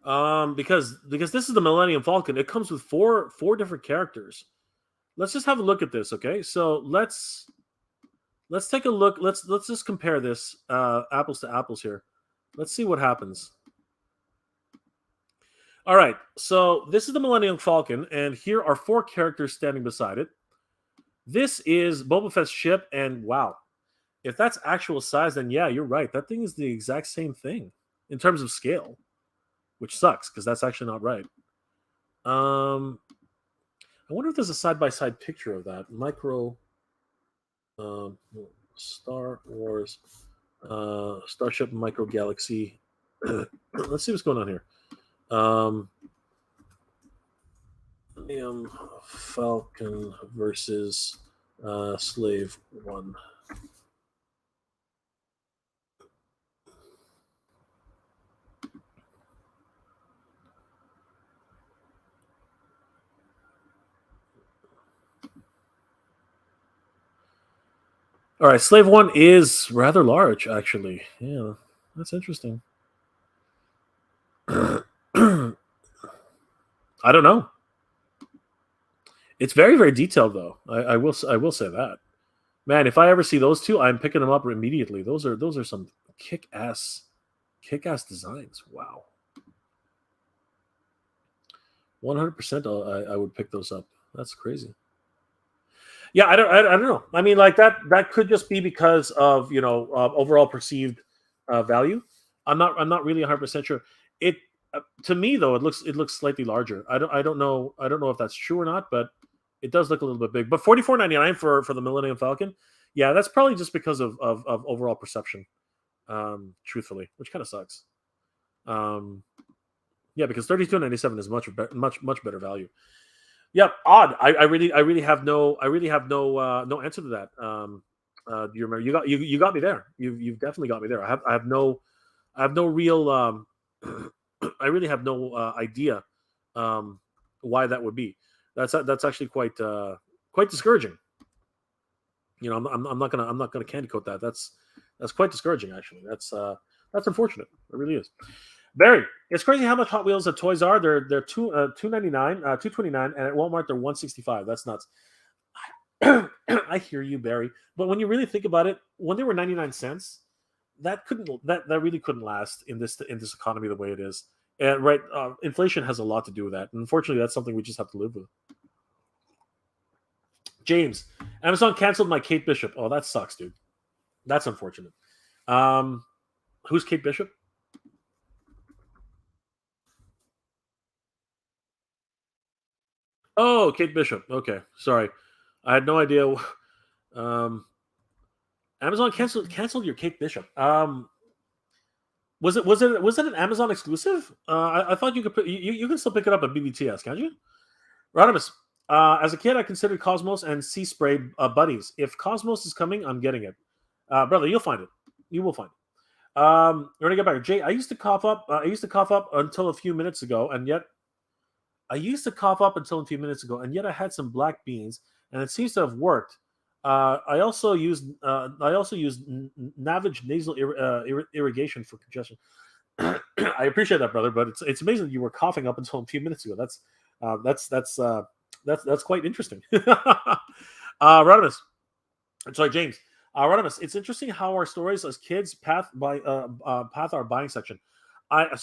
Because this is the Millennium Falcon. It comes with four different characters. Let's just have a look at this, okay? So let's take a look. Let's just compare this apples to apples here. Let's see what happens. All right, so this is the Millennium Falcon, and here are 4 characters standing beside it. This is Boba Fett's ship, and wow, if that's actual size, then yeah, you're right. That thing is the exact same thing in terms of scale, which sucks because that's actually not right. I wonder if there's a side-by-side picture of that. Micro Star Wars Starship Micro Galaxy. Let's see what's going on here. Millennium Falcon versus Slave 1. All right, Slave 1 is rather large, actually. Yeah, that's interesting. I don't know. It's very, very detailed, though. I will say that. Man, if I ever see those two, I'm picking them up immediately. Those are some kick-ass designs. Wow. 100% I would pick those up. That's crazy. Yeah, I don't know. I mean, like that could just be because of overall perceived value. I'm not really 100% sure. It to me though it looks slightly larger. I don't know if that's true or not, but it does look a little bit big. But $44.99 for the Millennium Falcon, yeah, that's probably just because of overall perception. Truthfully, which kind of sucks. Yeah, because $32.97 is much better value. Yep, odd. I really have no answer to that. Do you remember? You got me there. You've definitely got me there. I have no real I really have no idea why that would be. That's actually quite discouraging. I'm not gonna candy coat that. That's quite discouraging actually. That's unfortunate. It really is. Barry, it's crazy how much Hot Wheels at Toys R. They're $2.99, $2.29, and at Walmart they're $165. That's nuts. I hear you, Barry, but when you really think about it, when they were 99 cents, that really couldn't last in this economy the way it is. And right, inflation has a lot to do with that. And unfortunately, that's something we just have to live with. James, Amazon canceled my Kate Bishop. Oh, that sucks, dude. That's unfortunate. Who's Kate Bishop? Oh, Kate Bishop. Okay, sorry, I had no idea. Amazon canceled your Kate Bishop. Was it an Amazon exclusive? I thought you could you can still pick it up at BBTS, can't you? Rodimus, as a kid, I considered Cosmos and Sea Spray buddies. If Cosmos is coming, I'm getting it, brother. You'll find it. You will find it. We're gonna get back. Jay, I used to cough up. Until a few minutes ago, and yet I had some black beans, and it seems to have worked. I also used Navage nasal irrigation for congestion. I appreciate that, brother, but it's amazing that you were coughing up until a few minutes ago. That's quite interesting. Rodimus, sorry, James. Rodimus, it's interesting how our stories as kids path our buying selection. I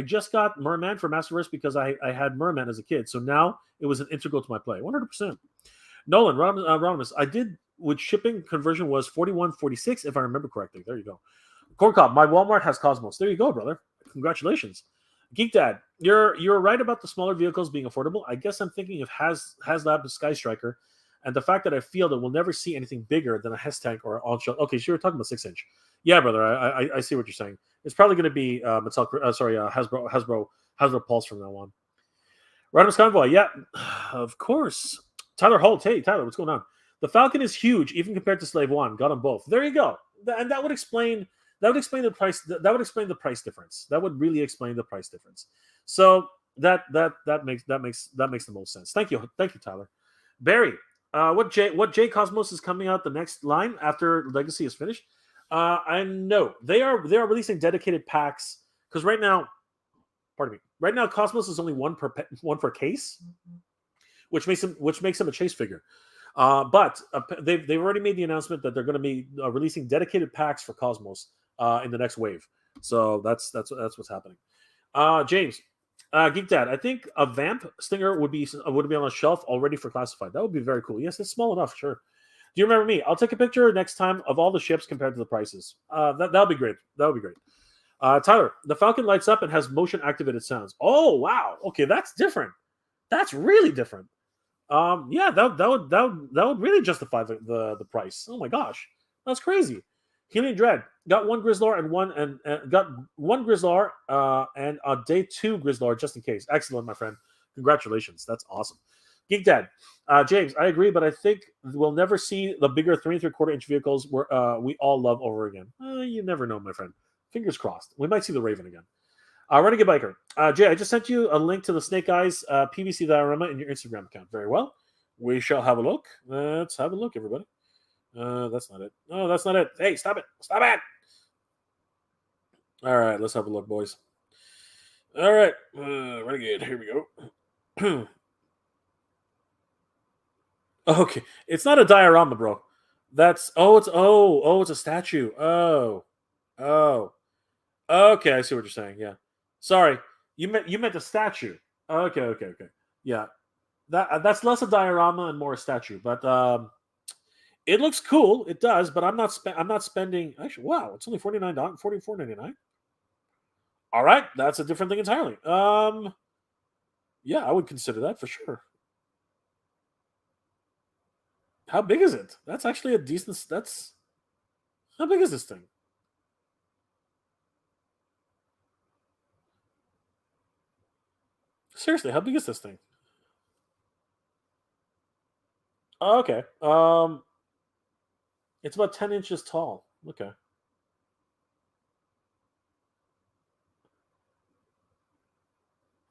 just got Merman for Masterverse because I had Merman as a kid, so now it was an integral to my play. 100%. Nolan, Rodimus, I did with shipping conversion was 41.46 if I remember correctly. There you go. Corncob, my Walmart has Cosmos. There you go, brother. Congratulations. Geek Dad, you're right about the smaller vehicles being affordable. I guess I'm thinking of HasLab Sky Striker, and the fact that I feel that we'll never see anything bigger than a Hess tank or all shot. Okay, so you're talking about 6-inch. Yeah, brother, I see what you're saying. It's probably going to be Hasbro Pulse from now on. Rodimus Convoy, yeah, of course. Tyler Holt, hey Tyler, what's going on? The Falcon is huge, even compared to Slave One. Got them both. There you go, and that would explain the price. That would explain the price difference. That would really explain the price difference. So that makes the most sense. Thank you, Tyler. Barry, what J Cosmos is coming out the next line after Legacy is finished? I know they are releasing dedicated packs because right now, pardon me, right now Cosmos is only one per case, which makes them a chase figure. But they've already made the announcement that they're going to be releasing dedicated packs for Cosmos in the next wave. So that's what's happening. James, Geek Dad, I think a Vamp Stinger would be on a shelf already for classified. That would be very cool. Yes, it's small enough. Sure. Do you remember me? I'll take a picture next time of all the ships compared to the prices. That'll be great. That would be great. Tyler, the Falcon lights up and has motion activated sounds. Oh wow. Okay, that's different. That's really different. Yeah, that would really justify the price. Oh my gosh, that's crazy. Helium Dread got one Grizzlor and got one Grizzlor and a day 2 Grizzlor just in case. Excellent, my friend. Congratulations. That's awesome. Geek Dad, James, I agree, but I think we'll never see the bigger 3 3/4-inch vehicles where we all love over again. You never know, my friend. Fingers crossed. We might see the Raven again. Renegade Biker. Jay, I just sent you a link to the Snake Eyes PVC diorama in your Instagram account. Very well. We shall have a look. Let's have a look, everybody. That's not it. No, that's not it. Hey, stop it. Stop it. All right, let's have a look, boys. All right. Renegade, here we go. Okay, it's not a diorama, bro. That's it's a statue. Oh. Okay, I see what you're saying. Yeah. Sorry. You meant a statue. Okay. Yeah. That's less a diorama and more a statue, but it looks cool. It does, but I'm not spending actually wow, it's only $49, $44.99. All right, that's a different thing entirely. Yeah, I would consider that for sure. How big is it? That's actually a decent that's how big is this thing? Seriously, how big is this thing? Oh, okay. It's about 10 inches tall. Okay.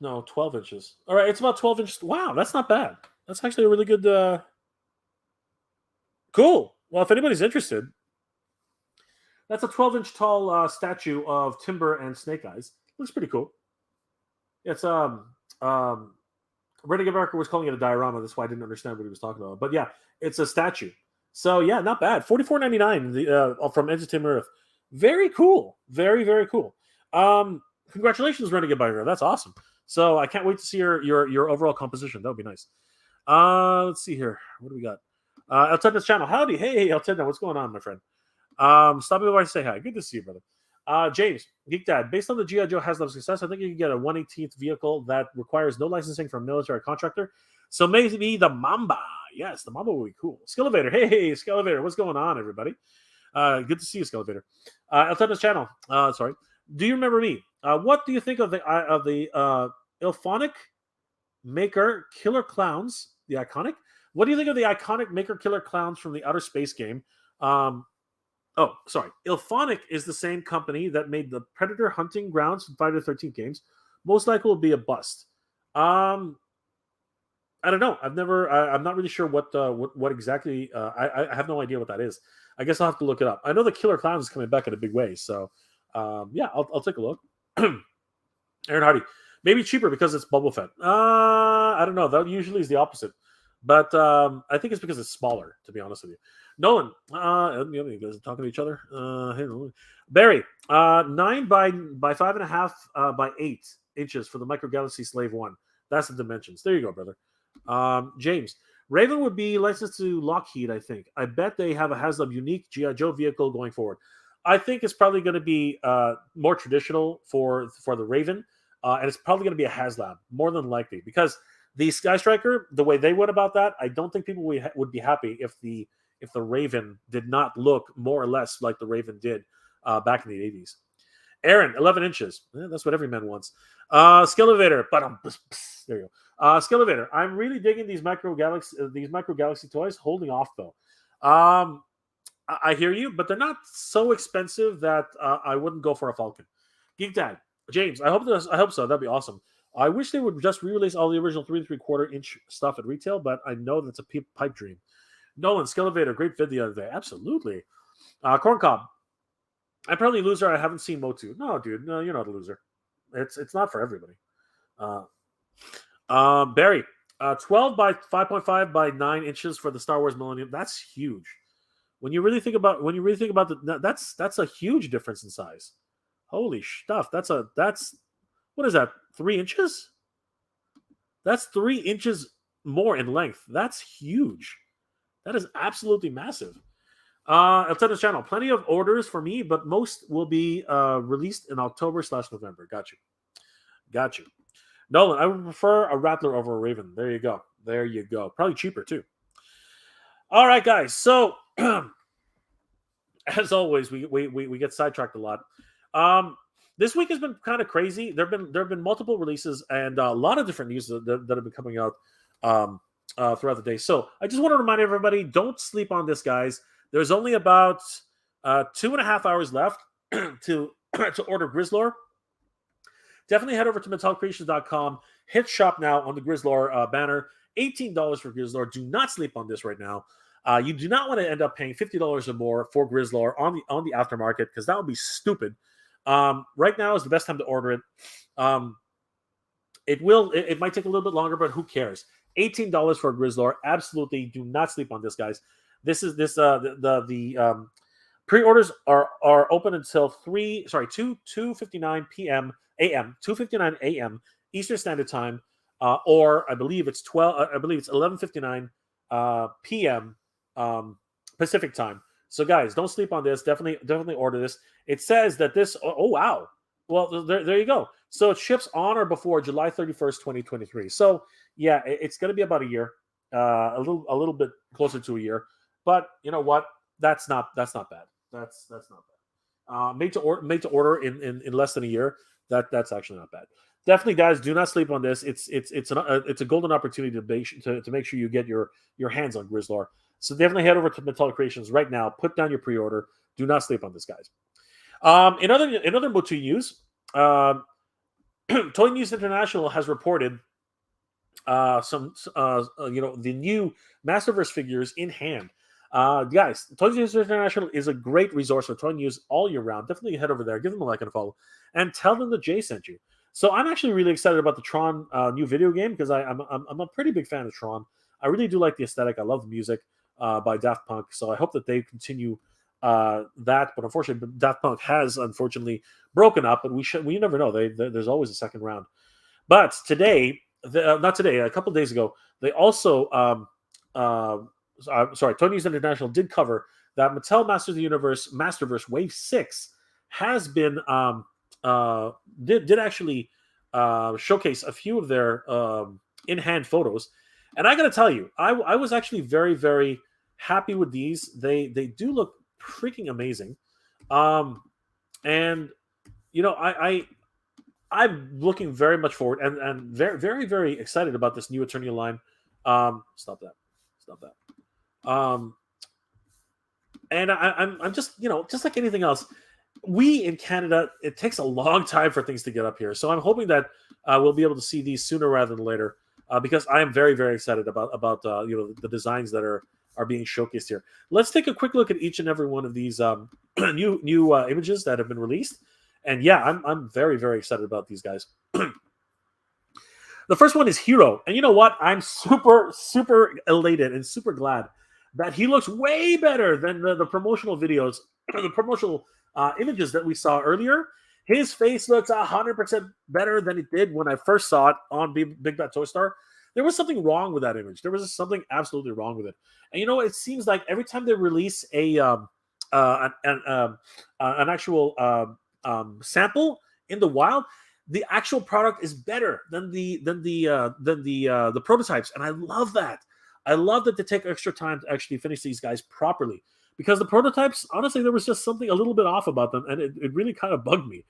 No, 12 inches. All right, it's about 12 inches. Wow, that's not bad. That's actually a really good. Cool. Well, if anybody's interested, that's a 12-inch tall statue of Timber and Snake Eyes. Looks pretty cool. It's Renegade Barker was calling it a diorama. That's why I didn't understand what he was talking about. But yeah, it's a statue. So yeah, not bad. $44.99 from Entertainment Earth. Very cool. Very cool. Congratulations, Renegade Barker. That's awesome. So I can't wait to see your overall composition. That would be nice. Let's see here. What do we got? El Tedna's channel. Howdy. Hey, El Tedna. What's going on, my friend? Stopping by to say hi. Good to see you, brother. James, Geek Dad. Based on the G.I. Joe HasLab success, I think you can get a 1/18th vehicle that requires no licensing from a military contractor. So maybe the Mamba. Yes, the Mamba will be cool. Skelevator. Hey, Skelevator. What's going on, everybody? Good to see you, Skelevator. El Tedna's channel. Sorry. Do you remember me? What do you think of the Ilphonic Maker Killer Clowns? The iconic. What do you think of the iconic Maker Killer Clowns from the Outer Space game? Oh, sorry. Ilphonic is the same company that made the Predator Hunting Grounds from Friday the 13th games. Most likely will be a bust. I don't know. I'm not really sure what exactly. I have no idea what that is. I guess I'll have to look it up. I know the Killer Clowns is coming back in a big way. So, yeah, I'll take a look. Aaron Hardy. Maybe cheaper because it's Boba Fett. I don't know. That usually is the opposite. But I think it's because it's smaller, to be honest with you. Nolan, you guys are talking to each other. Barry, 9 by 5.5 by 8 inches for the Micro Galaxy Slave 1. That's the dimensions. There you go, brother. James, Raven would be licensed to Lockheed, I think. I bet they have a HasLab unique G.I. Joe vehicle going forward. I think it's probably going to be more traditional for the Raven, and it's probably going to be a HasLab, more than likely, because the Sky Striker, the way they went about that, I don't think people would be happy if the Raven did not look more or less like the Raven did back in the 80s. Aaron, 11 inches. That's what every man wants. Skelevator. There you go. Skelevator. I'm really digging these micro galaxy toys. Holding off though. I hear you, but they're not so expensive that I wouldn't go for a Falcon. Geek Dad. James, I hope so. That'd be awesome. I wish they would just re-release all the original 3 3/4 inch stuff at retail, but I know that's a pipe dream. Nolan, Skelevator, great vid the other day. Absolutely. Corncob, I'm probably a loser. I haven't seen MOTU. No, dude, no, you're not a loser. It's not for everybody. Barry, 12 by 5.5 by 9 inches for the Star Wars Millennium. That's huge. When you really think about that's a huge difference in size. Holy stuff! That's what is that? 3 inches? That's 3 inches more in length. That's huge. That is absolutely massive. Eltena's channel. Plenty of orders for me, but most will be released in October/November. Got you. Nolan, I would prefer a Rattler over a Raven. There you go. Probably cheaper too. All right, guys. So as always, we get sidetracked a lot. This week has been kind of crazy. There have been multiple releases and a lot of different news that have been coming out throughout the day. So I just want to remind everybody, don't sleep on this, guys. There's only about 2.5 hours left to order Grizzlor. Definitely head over to MattelCreations.com. Hit shop now on the Grizzlor banner. $18 for Grizzlor. Do not sleep on this right now. You do not want to end up paying $50 or more for Grizzlor on the aftermarket because that would be stupid. Right now is the best time to order it. It might take a little bit longer, but who cares? $18 for a Grizzlor. Absolutely, do not sleep on this, guys. This is the pre-orders are open until 2:59 p.m. a.m. 2:59 a.m. Eastern Standard Time, or I believe it's 11:59 p.m. Pacific Time. So guys, don't sleep on this. Definitely order this. It says that this. Oh wow. Well, there you go. So it ships on or before July 31st, 2023. So yeah, it's going to be about a year, a little bit closer to a year. But you know what? That's not bad. That's not bad. Made to order in less than a year. That's actually not bad. Definitely, guys, do not sleep on this. It's a golden opportunity to make sure you get your hands on Grizzlor. So definitely head over to Mattel Creations right now. Put down your pre-order. Do not sleep on this, guys. In other MOTU news, Toy News International has reported the new Masterverse figures in hand. Guys, Toy News International is a great resource for toy news all year round. Definitely head over there, give them a like and a follow, and tell them that Jay sent you. So I'm actually really excited about the Tron new video game because I'm a pretty big fan of Tron. I really do like the aesthetic. I love the music by Daft Punk. So I hope that they continue that. But unfortunately, Daft Punk has unfortunately broken up. But we never know. There's always a second round. But today, not today, a couple of days ago, they also Toy News International did cover that Mattel Masters of the Universe Masterverse Wave 6 has been did actually showcase a few of their in-hand photos. And I got to tell you, I was actually very, very happy with these. They do look freaking amazing. And you know, I'm looking very much forward and very, very, very excited about this new Eternia line. Stop that. And I'm just, you know, just like anything else, we in Canada, it takes a long time for things to get up here. So I'm hoping that we'll be able to see these sooner rather than later, because I am very, very excited about the designs that are being showcased here. Let's take a quick look at each and every one of these new images that have been released. And yeah, I'm very, very excited about these guys. The first one is Hiro. And you know what? I'm super, super elated and super glad that he looks way better than the promotional videos, the promotional images that we saw earlier. His face looks 100% better than it did when I first saw it on Big Bad Toy Star. There was something wrong with that image. There was something absolutely wrong with it. And you know, it seems like every time they release an actual sample in the wild, the actual product is better than the prototypes, and I love that. I love that they take extra time to actually finish these guys properly, because the prototypes, honestly, there was just something a little bit off about them, and it really kind of bugged me.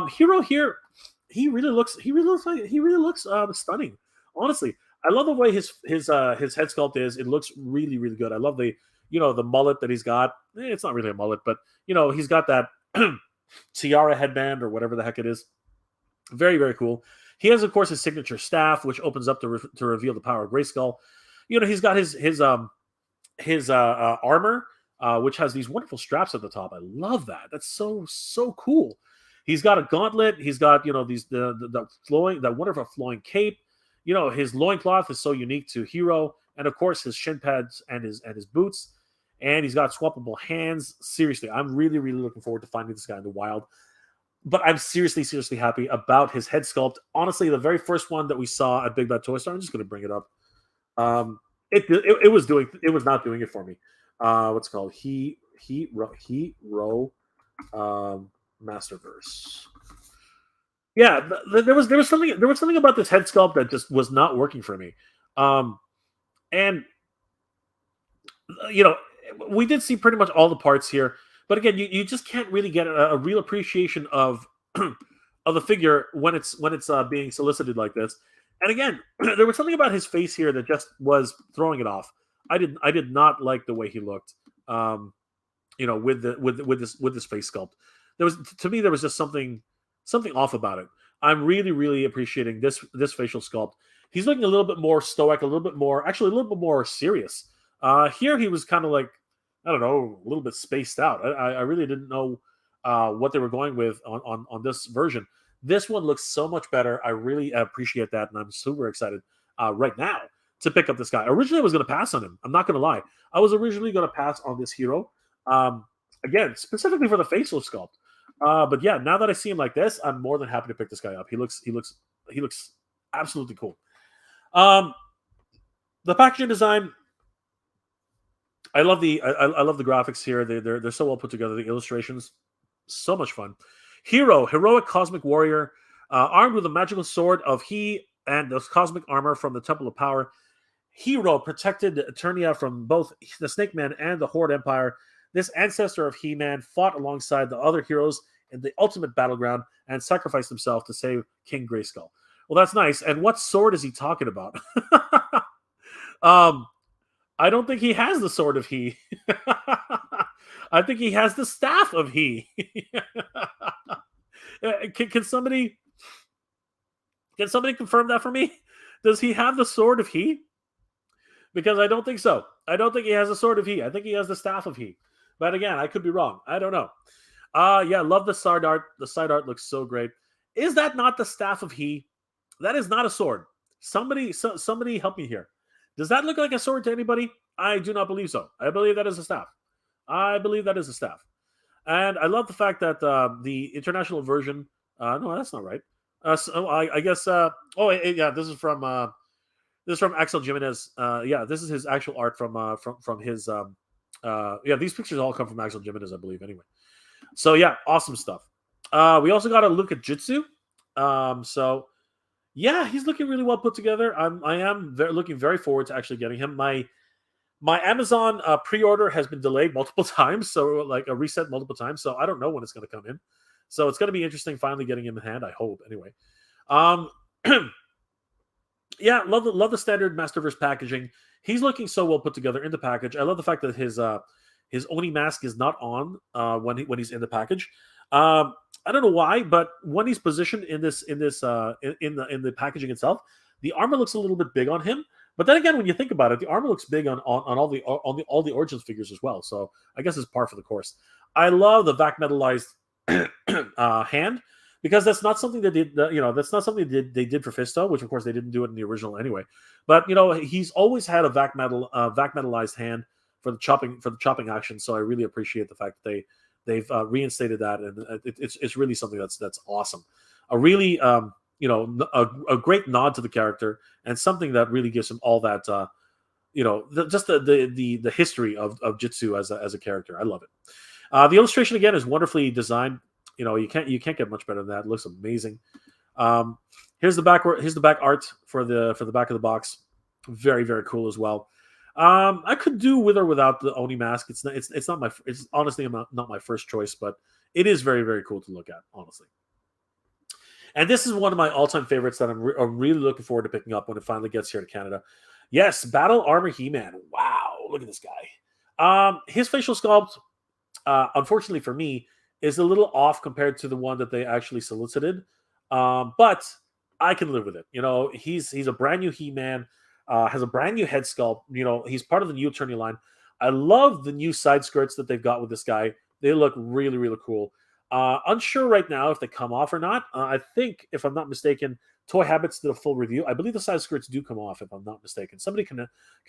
Hiro here, he really looks stunning. Honestly, I love the way his head sculpt is. It looks really, really good. I love the mullet that he's got. It's not really a mullet, but he's got that tiara headband or whatever the heck it is. Very, very cool. He has, of course, his signature staff, which opens up to reveal the power of Grayskull. He's got his armor, which has these wonderful straps at the top. I love that. That's so cool. He's got a gauntlet. He's got that wonderful flowing cape. His loincloth is so unique to Hiro, and of course his shin pads and his boots. And he's got swappable hands. Seriously, I'm really, really looking forward to finding this guy in the wild. But I'm seriously, seriously happy about his head sculpt. Honestly, the very first one that we saw at Big Bad Toy Store, I'm just going to bring it up. It was not doing it for me. What's it called? Hiro Masterverse. Yeah, there was something about this head sculpt that just was not working for me. And we did see pretty much all the parts here. But again, you just can't really get a real appreciation of of the figure when it's being solicited like this. And again, there was something about his face here that just was throwing it off. I did not like the way he looked. With this face sculpt, there was just something off about it. I'm really, really appreciating this facial sculpt. He's looking a little bit more stoic, a little bit more serious. Here he was kind of like, I don't know, a little bit spaced out. I really didn't know what they were going with on this version. This one looks so much better. I really appreciate that, and I'm super excited right now to pick up this guy. Originally, I was going to pass on him. I'm not going to lie. I was originally going to pass on this Hiro. Again, specifically for the facial sculpt. But yeah, now that I see him like this, I'm more than happy to pick this guy up. He looks absolutely cool. The packaging design, I love the graphics here. They're so well put together. The illustrations, so much fun. Hiro, heroic cosmic warrior, armed with a magical sword of He and the cosmic armor from the Temple of Power. Hiro protected Eternia from both the Snake Man and the Horde Empire. This ancestor of He-Man fought alongside the other heroes in the ultimate battleground and sacrificed himself to save King Grayskull. Well, that's nice. And what sword is he talking about? I don't think he has the sword of He. I think he has the staff of He. Can somebody confirm that for me? Does he have the sword of He? Because I don't think so. I don't think he has the sword of He. I think he has the staff of He. But again, I could be wrong. I don't know. Yeah, love the side art. The side art looks so great. Is that not the staff of He? That is not a sword. Somebody help me here. Does that look like a sword to anybody? I do not believe so. I believe that is a staff. And I love the fact that the international version. No, that's not right. So I guess. Yeah, this is from Axel Jimenez. Yeah, this is his actual art from his. Yeah, these pictures all come from Axel Jimenez, I believe. Anyway, so yeah, awesome stuff. We also got to look at Jitsu. So yeah, he's looking really well put together. I am looking very forward to actually getting him. My Amazon pre-order has been delayed multiple times, so like a reset multiple times. So I don't know when it's going to come in. So it's going to be interesting finally getting him in hand. I hope anyway. Yeah, love the standard Masterverse packaging. He's looking so well put together in the package. I love the fact that his Oni mask is not on when he's in the package. I don't know why, but when he's positioned in the packaging itself, the armor looks a little bit big on him. But then again, when you think about it, the armor looks big on all the Origins figures as well. So I guess it's par for the course. I love the vac metallized hand, because that's not something they did. That's not something they did for Fisto, which of course they didn't do it in the original anyway. But he's always had a vac metallized hand for the chopping action. So I really appreciate the fact that they've reinstated that, and it's really something that's awesome. A really a great nod to the character, and something that really gives him all that just the history of Jitsu as a character. I love it. The illustration again is wonderfully designed. You can't get much better than that. It looks amazing. Here's the back art for the back of the box. Very, very cool as well. I could do with or without the Oni mask. It's honestly not my first choice, but it is very, very cool to look at, honestly. And this is one of my all-time favorites that I'm really looking forward to picking up when it finally gets here to Canada. Yes, Battle Armor He-Man. Wow, look at this guy. His facial sculpt, unfortunately for me, is a little off compared to the one that they actually solicited. But I can live with it. He's a brand new He-Man, has a brand new head sculpt. He's part of the new Attorney line. I love the new side skirts that they've got with this guy. They look really, really cool. Unsure right now if they come off or not. I think, if I'm not mistaken, Toy Habits did a full review. I believe the side skirts do come off, if I'm not mistaken. Somebody can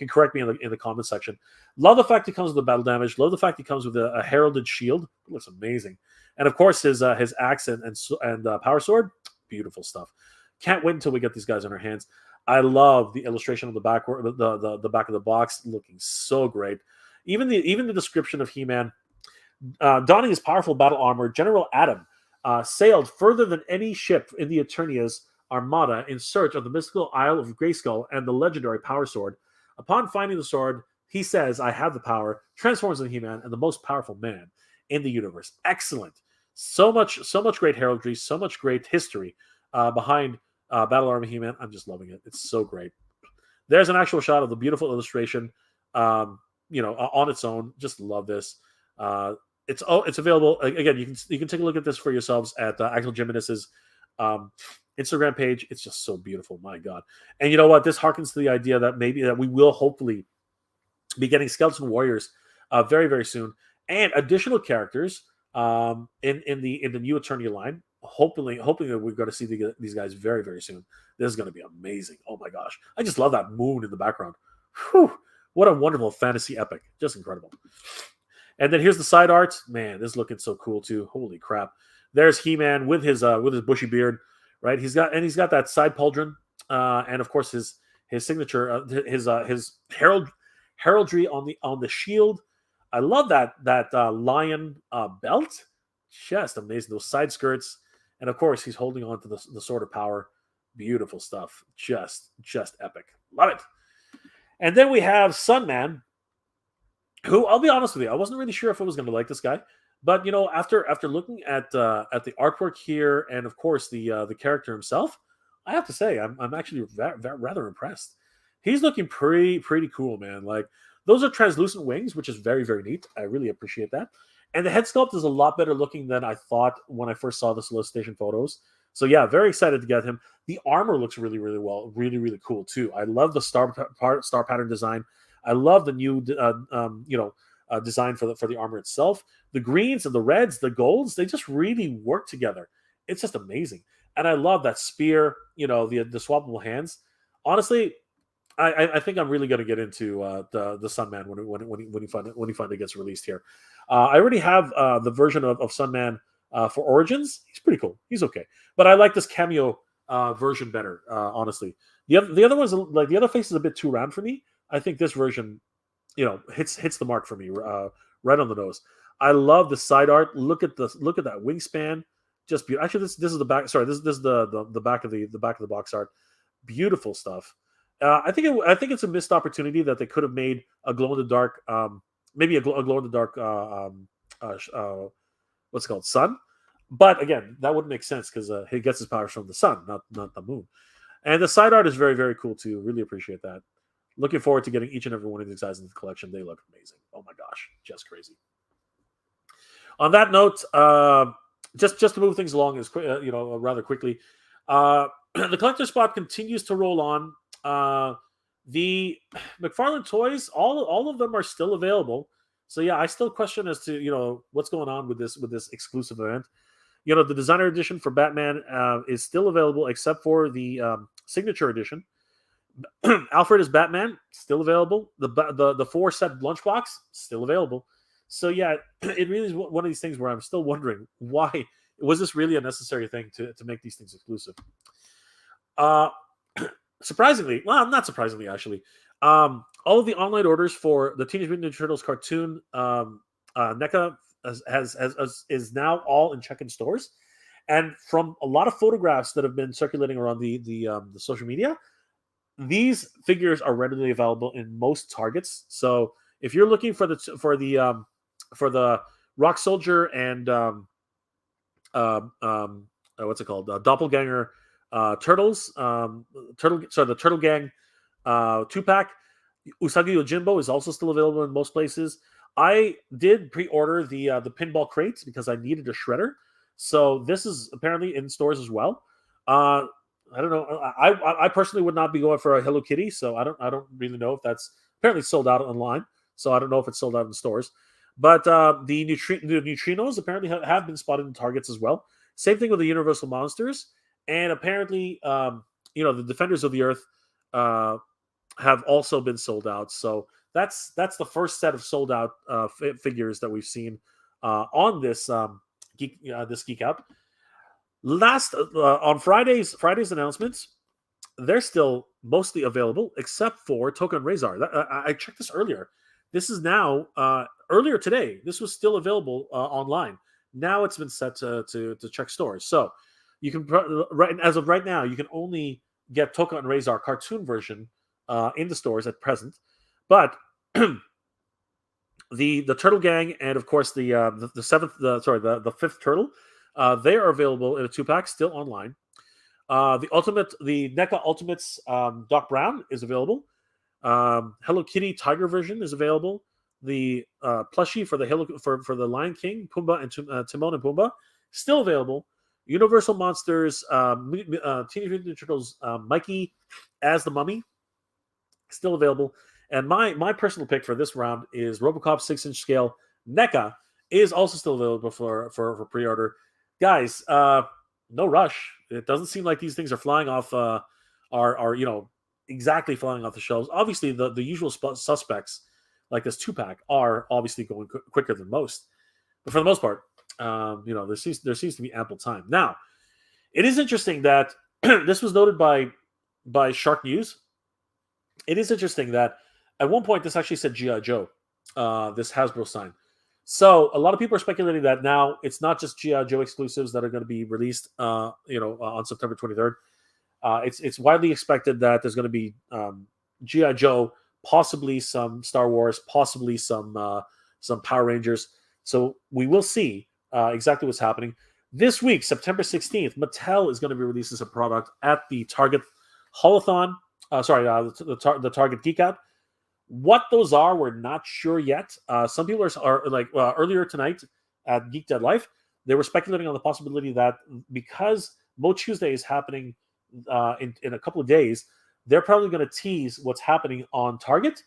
correct me in the comment section. Love the fact he comes with the battle damage. Love the fact he comes with a heralded shield. It looks amazing. And of course, his axe and power sword. Beautiful stuff. Can't wait until we get these guys in our hands. I love the illustration of the back of the box, looking so great. Even the description of He-Man. Donning his powerful battle armor, General Adam sailed further than any ship in the Eternia's armada in search of the mystical Isle of Grayskull and the legendary Power Sword. Upon finding the sword, he says, "I have the power," transforms into He-Man and the most powerful man in the universe. Excellent. So much great heraldry, so much great history behind Battle Armor He-Man. I'm just loving it. It's so great. There's an actual shot of the beautiful illustration, on its own. Just love this. It's available again. You can take a look at this for yourselves at Axel Jimenez's Instagram page. It's just so beautiful, my God. And you know what? This harkens to the idea that we will hopefully be getting Skeleton Warriors very, very soon, and additional characters in the new Eternia line. hopefully that we're going to see these guys very, very soon. This is going to be amazing. Oh my gosh. I just love that moon in the background. Whew, what a wonderful fantasy epic. Just incredible. And then here's the side art. Man, this is looking so cool too. Holy crap. There's He-Man with his bushy beard, right? He's got that side pauldron, and of course his signature, his heraldry on the shield. I love that lion belt. Just amazing. Those side skirts, and of course he's holding on to the sword of power. Beautiful stuff. Just epic. Love it. And then we have Sunman, who, I'll be honest with you, I wasn't really sure if I was going to like this guy, but after looking at the artwork here, and of course the character himself, I have to say I'm actually rather impressed. He's looking pretty cool, man. Like, those are translucent wings, which is very, very neat. I really appreciate that. And the head sculpt is a lot better looking than I thought when I first saw the solicitation photos. So yeah, very excited to get him. The armor looks really, really well, really cool too. I love the star pattern design. I love the new design for the armor itself. The greens and the reds, the golds, they just really work together. It's just amazing. And I love that spear, the swappable hands. Honestly, I think I'm really going to get into the Sunman when he finally gets released here. I already have the version of Sunman for Origins. He's pretty cool. He's okay, but I like this cameo version better. Honestly, the other one's like, the other face is a bit too round for me. I think this version, hits the mark for me, right on the nose. I love the side art. Look at that wingspan. Just beautiful. Actually, this is the back. Sorry, this is the back of the box art. Beautiful stuff. I think it's a missed opportunity that they could have made a glow in the dark, maybe a glow in the dark, what's it called, sun. But again, that wouldn't make sense because he gets his powers from the sun, not the moon. And the side art is very, very cool too. Really appreciate that. Looking forward to getting each and every one of these guys in the collection. They look amazing. Oh my gosh, just crazy. On that note, just to move things along rather quickly, the collector spot continues to roll on. The McFarlane toys, all of them are still available. So yeah, I still question as to what's going on with this exclusive event. The designer edition for Batman is still available, except for the signature edition. Alfred is Batman, still available. The 4-set lunchbox, still available. So yeah, it really is one of these things where I'm still wondering, why was this really a necessary thing to make these things exclusive? Surprisingly, well, not surprisingly, actually, all of the online orders for the Teenage Mutant Ninja Turtles cartoon NECA is now all in check-in stores, and from a lot of photographs that have been circulating around the social media, these figures are readily available in most Targets. So if you're looking for the Rock Soldier and what's it called, Doppelganger Turtles, the Turtle Gang 2-pack, Usagi Yojimbo is also still available in most places. I did pre-order the pinball crates because I needed a shredder, so this is apparently in stores as well. I don't know. I personally would not be going for a Hello Kitty, so I don't really know if that's apparently sold out online. So I don't know if it's sold out in stores. But the neutrinos apparently have been spotted in Targets as well. Same thing with the Universal Monsters, and apparently, the Defenders of the Earth have also been sold out. So that's the first set of sold out figures that we've seen on this Geek Out. Last on Friday's announcements, they're still mostly available except for Toka and Razor. I checked this earlier. This is now earlier today. This was still available online. Now it's been set to check stores. So you can as of right now, you can only get Toka and Razor cartoon version in the stores at present. But the Turtle Gang and of course the fifth turtle. They are available in a 2-pack, still online. The NECA Ultimates Doc Brown is available. Hello Kitty Tiger version is available. The plushie for the Lion King, Pumbaa and Timon and Pumbaa, still available. Universal Monsters, Teenage Mutant Ninja Turtles, Mikey as the Mummy, still available. And my personal pick for this round is Robocop 6-inch scale NECA is also still available for pre-order. Guys, no rush. It doesn't seem like these things are flying off, are exactly flying off the shelves. Obviously, the usual suspects like this 2-pack are obviously going quicker than most, but for the most part, there seems to be ample time. Now, it is interesting that this was noted by Shark News. It is interesting that at one point this actually said G.I. Joe, this Hasbro sign. So a lot of people are speculating that now it's not just G.I. Joe exclusives that are going to be released, on September 23rd. It's widely expected that there's going to be G.I. Joe, possibly some Star Wars, possibly some Power Rangers. So we will see exactly what's happening. This week, September 16th, Mattel is going to be releasing some product at the Target Holothon. The Target Geek Out. What those are, we're not sure yet. Some people are like, earlier tonight at Geek Dead Life, they were speculating on the possibility that because Mo Tuesday is happening in a couple of days, they're probably going to tease what's happening on Target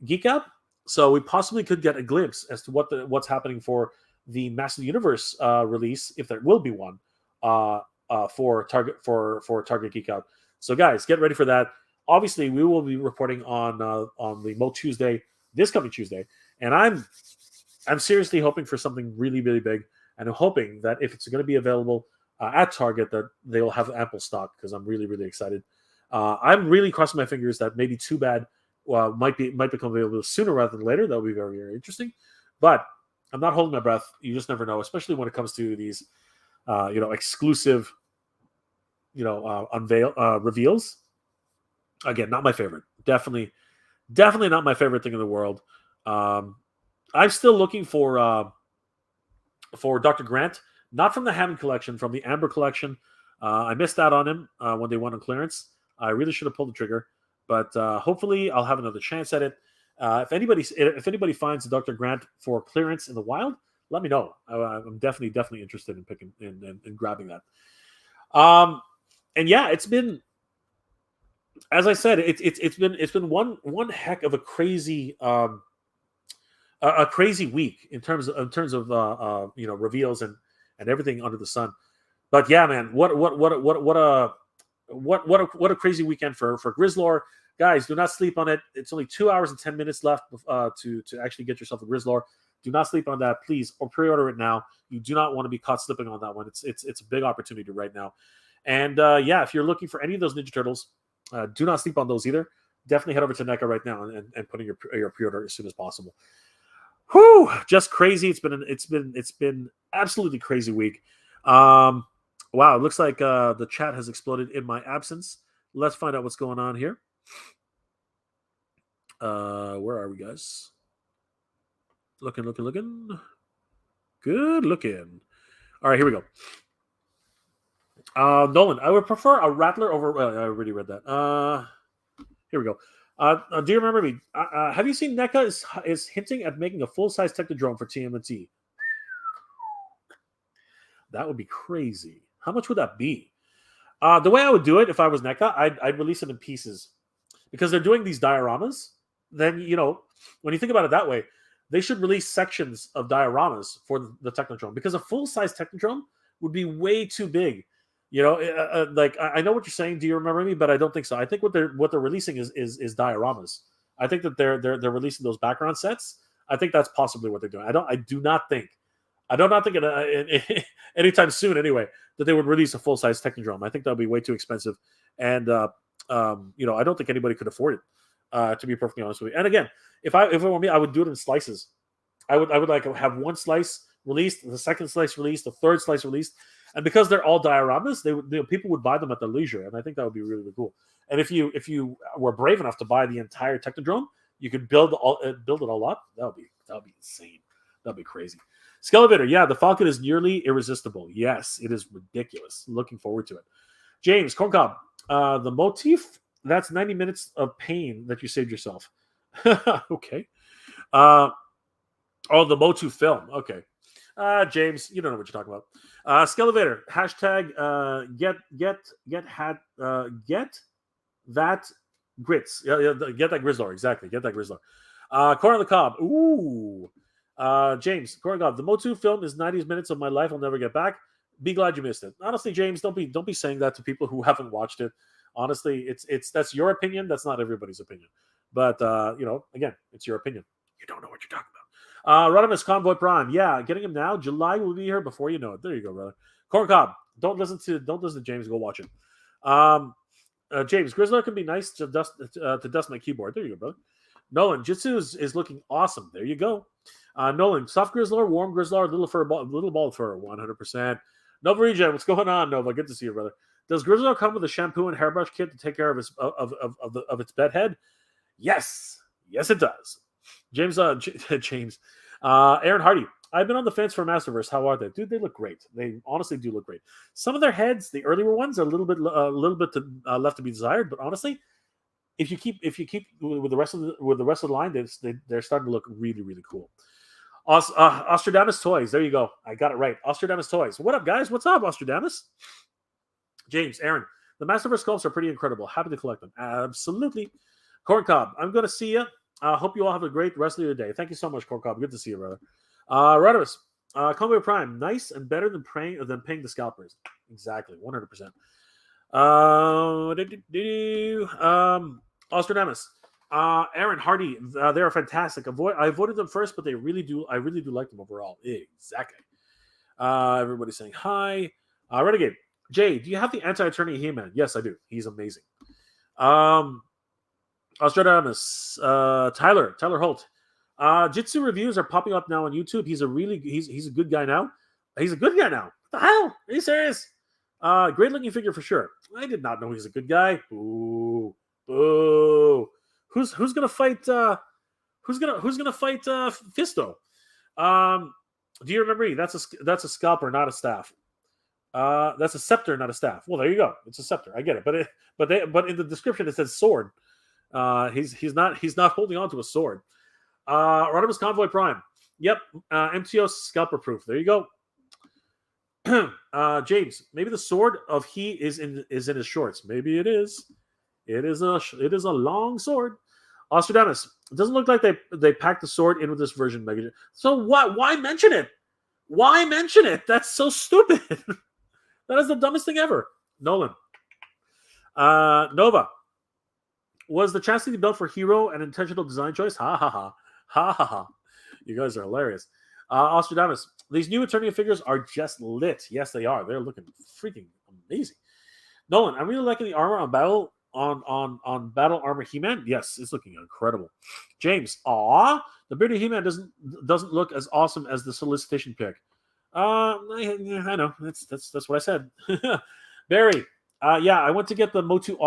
Geek Out. So we possibly could get a glimpse as to what's happening for the Master Universe release, if there will be one, for Target Geek Out. So guys, get ready for that. Obviously, we will be reporting on the Mo Tuesday this coming Tuesday, and I'm seriously hoping for something really, really big, and I'm hoping that if it's going to be available at Target, that they will have ample stock, because I'm really, really excited. I'm really crossing my fingers that maybe Too Bad might become available sooner rather than later. That would be very, very interesting, but I'm not holding my breath. You just never know, especially when it comes to these exclusive reveals. Again, not my favorite. Definitely not my favorite thing in the world. I'm still looking for Dr. Grant, not from the Hammond collection, from the Amber collection. I missed out on him when they went on clearance. I really should have pulled the trigger, but hopefully I'll have another chance at it. If anybody finds Dr. Grant for clearance in the wild, let me know. I'm definitely interested in picking in grabbing that. And yeah, it's been, as I said, it's been one heck of a crazy week in terms of reveals and everything under the sun. But yeah, man, what a crazy weekend for Grizzlor. Guys, do not sleep on it. It's only 2 hours and 10 minutes left to actually get yourself a Grizzlor. Do not sleep on that, please, or pre-order it now. You do not want to be caught slipping on that one. It's a big opportunity right now. And if you're looking for any of those Ninja Turtles, do not sleep on those either. Definitely head over to Neca right now and put in your pre-order as soon as possible. Whew, just crazy. It's been absolutely crazy week. Wow, it looks like the chat has exploded in my absence. Let's find out what's going on here. Where are we, guys? Looking. Good looking. All right, here we go. Nolan, I would prefer a Rattler over. I already read that. Here we go. Do you remember me? Have you seen NECA is hinting at making a full-size Technodrome for TMNT? That would be crazy. How much would that be? The way I would do it if I was NECA, I'd release it in pieces, because they're doing these dioramas. Then when you think about it that way, they should release sections of dioramas for the Technodrome, because a full-size Technodrome would be way too big. Like I know what you're saying. Do you remember me? But I don't think so. I think what they're releasing is dioramas. I think that they're releasing those background sets. I think that's possibly what they're doing. I do not think anytime soon anyway that they would release a full size Technodrome. I think that would be way too expensive, and I don't think anybody could afford it. To be perfectly honest with you. And again, if it were me, I would do it in slices. I would like have one slice released, the second slice released, the third slice released. And because they're all dioramas, people would buy them at their leisure, and I think that would be really, really cool. And if you were brave enough to buy the entire Technodrome, you could build it all up. That would be insane. That'd be crazy. Skelevator, yeah, the Falcon is nearly irresistible. Yes, it is ridiculous. Looking forward to it. James Corncob, the motif, that's 90 minutes of pain that you saved yourself. Okay. The MOTU film. Okay. James, you don't know what you're talking about. Skelevator, hashtag get that grits. Yeah, get that Grizzlor. Exactly. Get that Grizzlor. Corn on the Cob. Ooh. James, Corn on the Cob. The MOTU film is 90 minutes of my life I'll never get back. be glad you missed it. Honestly, James, don't be saying that to people who haven't watched it. Honestly, it's that's your opinion. That's not everybody's opinion. But again, it's your opinion. You don't know what you're talking about. Rodimus Convoy Prime, yeah, getting him now. July will be here before you know it. There you go, brother. Corn Cob, don't listen to James. Go watch it. James Grizzlor can be nice to dust my keyboard. There you go, brother. Nolan Jitsu is looking awesome. There you go. Nolan soft Grizzlor, warm Grizzlor, little ball fur, 100%. Nova Regen, what's going on, Nova? Good to see you, brother. Does Grizzlor come with a shampoo and hairbrush kit to take care of its bed head? Yes, it does. James, Aaron Hardy. I've been on the fence for Masterverse. How are they, dude? They look great. They honestly do look great. Some of their heads, the earlier ones, are a little bit left to be desired. But honestly, if you keep with the rest of the line, they're starting to look really, really cool. Ostradamus Toys. There you go. I got it right. Ostradamus Toys. What up, guys? What's up, Ostradamus? James, Aaron. The Masterverse sculpts are pretty incredible. Happy to collect them. Absolutely. Corn Cob, I'm going to see you. I hope you all have a great rest of your day. Thank you so much, Corn Cob. Good to see you, brother. Rodimus, Convoy Prime. Nice and better than paying the scalpers. Exactly. 100%. Ostradamus. Aaron Hardy, they are fantastic. I avoided them first, but I really do like them overall. Exactly. Everybody's saying hi. Renegade. Jay, do you have the anti-attorney He-Man? Yes, I do. He's amazing. Ostradamus. Tyler Holt. Jitsu reviews are popping up now on YouTube. He's a good guy now. He's a good guy now. What the hell? Are you serious? Great looking figure for sure. I did not know he's a good guy. Boo. Who's gonna fight? Who's gonna fight Fisto? Do you remember? That's a scalper, not a staff. That's a scepter, not a staff. Well, there you go. It's a scepter. I get it. But in the description it says sword. He's not holding on to a sword. Rodimus Convoy Prime. Yep. MTO scalper proof. There you go. James, maybe the sword of he is in his shorts. Maybe it is. It is a long sword. Ostradamus. It doesn't look like they packed the sword in with this version, Mega. So what? Why mention it? Why mention it? That's so stupid. That is the dumbest thing ever. Nolan. Nova. Was the chastity belt for Hiro an intentional design choice? Ha ha ha. Ha ha ha. You guys are hilarious. Ostradamus. These new Eternia figures are just lit. Yes, they are. They're looking freaking amazing. Nolan, I'm really liking the armor on battle battle armor He-Man. Yes, it's looking incredible. James, the bearded He-Man doesn't look as awesome as the solicitation pick. I know. That's what I said. Barry, yeah, I went to get the MOTU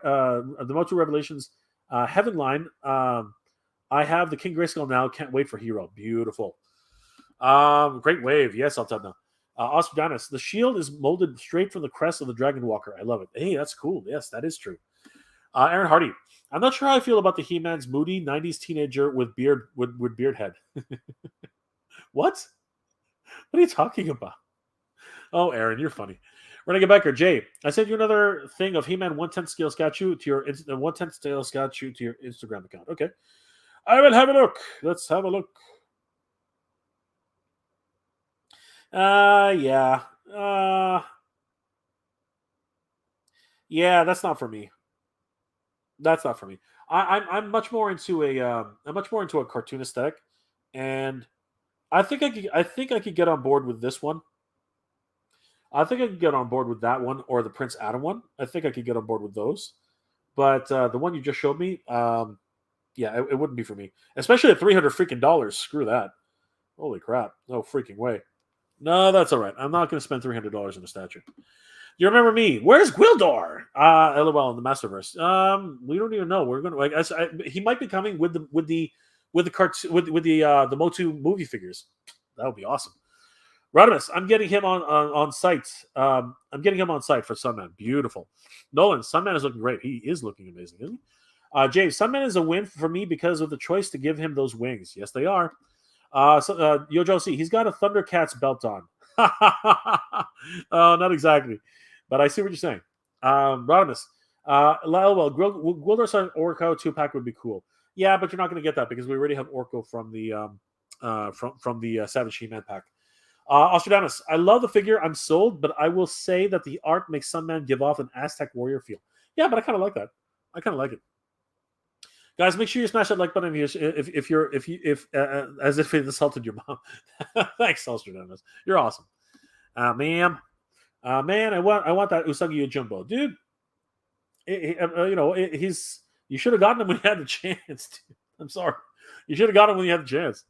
the MOTU Revelations Heaven line. I have the King Grayskull now. Can't wait for Hiro. Beautiful. Great wave. Yes, I'll tell now. Ostradamus, the shield is molded straight from the crest of the Dragon Walker. I love it. Hey, that's cool. Yes, that is true. Aaron Hardy, I'm not sure how I feel about the He-Man's moody 90s teenager with beard head. What? What are you talking about? Oh, Aaron, you're funny. Renegade Becker, Jay, I sent you another thing of He-Man 1/10 scale statue to your 1/10 scale statue to your Instagram account. Okay, I will have a look. Let's have a look. Yeah. Yeah, that's not for me. That's not for me. I'm much more into a cartoon aesthetic, and I think I could get on board with this one. I think I could get on board with that one or the Prince Adam one. I think I could get on board with those. But the one you just showed me, yeah, it wouldn't be for me. Especially at $300 freaking dollars. Screw that. Holy crap. No freaking way. No, that's all right. I'm not going to spend $300 on a statue. You remember me? Where's Gwildor? LOL in the Masterverse. We don't even know. We're going to. He might be coming with the cartoon with the MOTU movie figures. That would be awesome. Rodimus, I'm getting him on site. I'm getting him on site for Sunman. Beautiful. Nolan, Sunman is looking great. He is looking amazing, isn't he? James, Sunman is a win for me because of the choice to give him those wings. Yes, they are. Yojo C, he's got a Thundercats belt on. Not exactly, but I see what you're saying. Rodimus, Gwildor's Orko 2-pack would be cool. Yeah, but you're not going to get that because we already have Orko from the Savage He-Man pack. Ostradamus, I love the figure. I'm sold, but I will say that the art makes Sunman give off an Aztec warrior feel. Yeah, but I kind of like that. I kind of like it. Guys, make sure you smash that like button if as if it insulted your mom. Thanks, Ostradamus. You're awesome, ma'am. Man, I want that Usagi Jumbo, dude. He's. You should have gotten him when you had the chance. Dude. I'm sorry. You should have got him when you had the chance.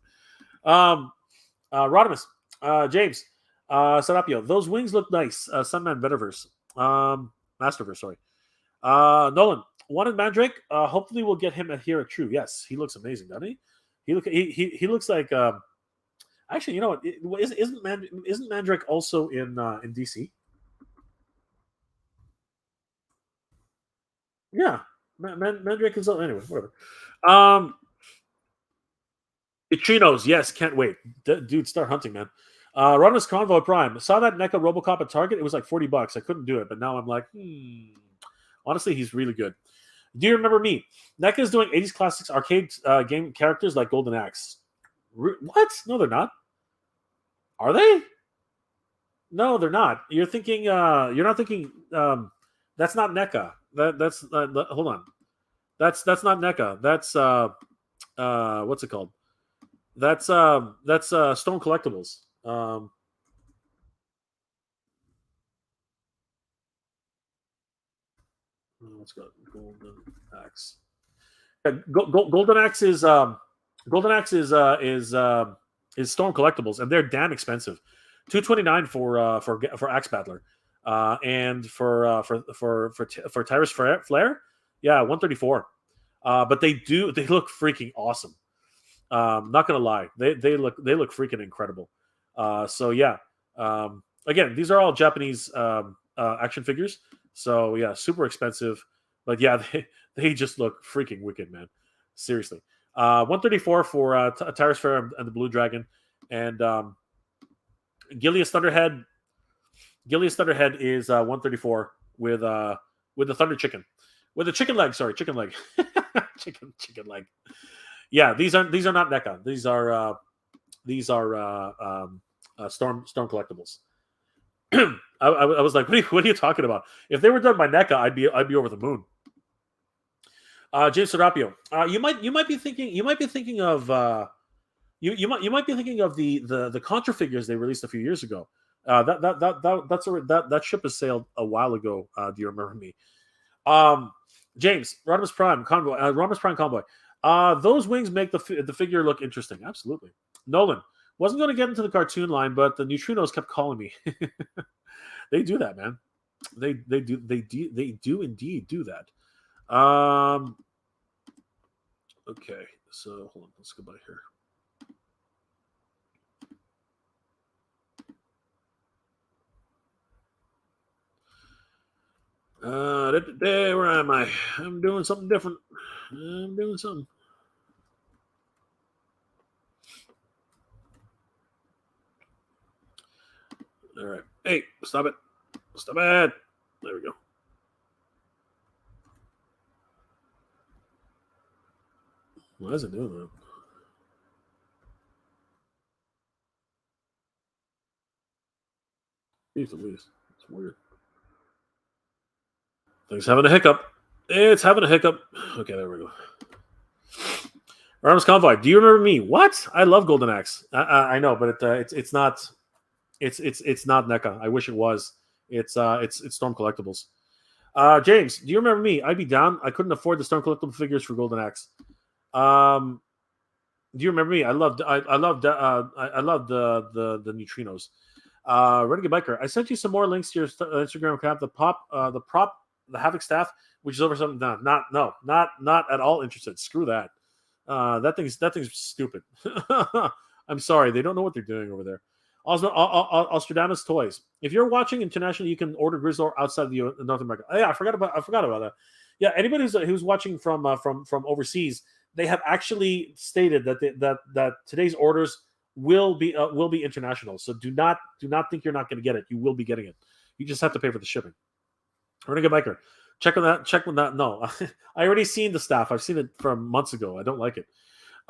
Rodimus, James, Serapio, those wings look nice. Sunman Metaverse, Masterverse, sorry. Nolan, wanted Mandrake. Hopefully, we'll get him at Hiro True. Yes, he looks amazing, doesn't he? He looks like. Actually, you know what? Isn't Mandrake also in DC? Yeah, Mandrake is anyway. Whatever. Neutrinos, yes, can't wait. Dude, start hunting, man. Rodimus Convoy Prime. Saw that NECA Robocop at Target. It was like $40. I couldn't do it, but now I'm like, honestly, he's really good. Do you remember me? NECA is doing 80s classics arcade game characters like Golden Axe. What? No, they're not. Are they? No, they're not. You're thinking. You're not thinking. That's not NECA. That's hold on. That's not NECA. That's what's it called? That's Stone Collectibles. Let's go. Golden Axe. Golden Axe is Stone Collectibles, and they're damn expensive. $229 for Axe Battler, and for Tyrus Flare, yeah, $134. But they look freaking awesome. Not gonna lie, they look freaking incredible. So yeah, again, these are all Japanese action figures. So yeah, super expensive, but yeah, they just look freaking wicked, man. Seriously, $134 for Tyrus Fair and the Blue Dragon, and Gilius Thunderhead. Gilius Thunderhead is $134 with the Thunder Chicken, with the chicken leg. Sorry, chicken leg, chicken leg. Yeah, these are not NECA. These are Storm Collectibles. I was like, what are you talking about? If they were done by NECA, I'd be over the moon. James Serapio, you might be thinking of the Contra figures they released a few years ago. That ship has sailed a while ago. Do you remember me? James Rodimus Prime Convoy. Rodimus Prime Convoy. Those wings make the figure look interesting. Absolutely. Nolan wasn't going to get into the cartoon line, but the Neutrinos kept calling me. They do that, man. They do indeed do that. Okay, so hold on. Let's go by here. Where am I? I'm doing something different. I'm doing something. All right. Hey, stop it. Stop it. There we go. Why is it doing that? Jeez Louise. It's weird. Things having a hiccup. It's having a hiccup. Okay, there we go. Rodimus Convoy. Do you remember me? What? I love Golden Axe. I know, but it's not. It's not NECA. I wish it was. It's Storm Collectibles. James, do you remember me? I'd be down. I couldn't afford the Storm Collectible figures for Golden Axe. Do you remember me? I loved the Neutrinos. Renegade Biker. I sent you some more links to your Instagram account. The prop, the Havoc staff, which is over something done. Not at all interested. Screw that. That thing's stupid. I'm sorry, they don't know what they're doing over there. Also, Ostradamus Toys. If you're watching internationally, you can order Grizzlor outside the North America. Oh, yeah, I forgot about that. Yeah, anybody who's watching from overseas, they have actually stated that today's orders will be international. So do not think you're not going to get it. You will be getting it. You just have to pay for the shipping. Renegade Biker. Check on that. No, I already seen the staff. I've seen it from months ago. I don't like it.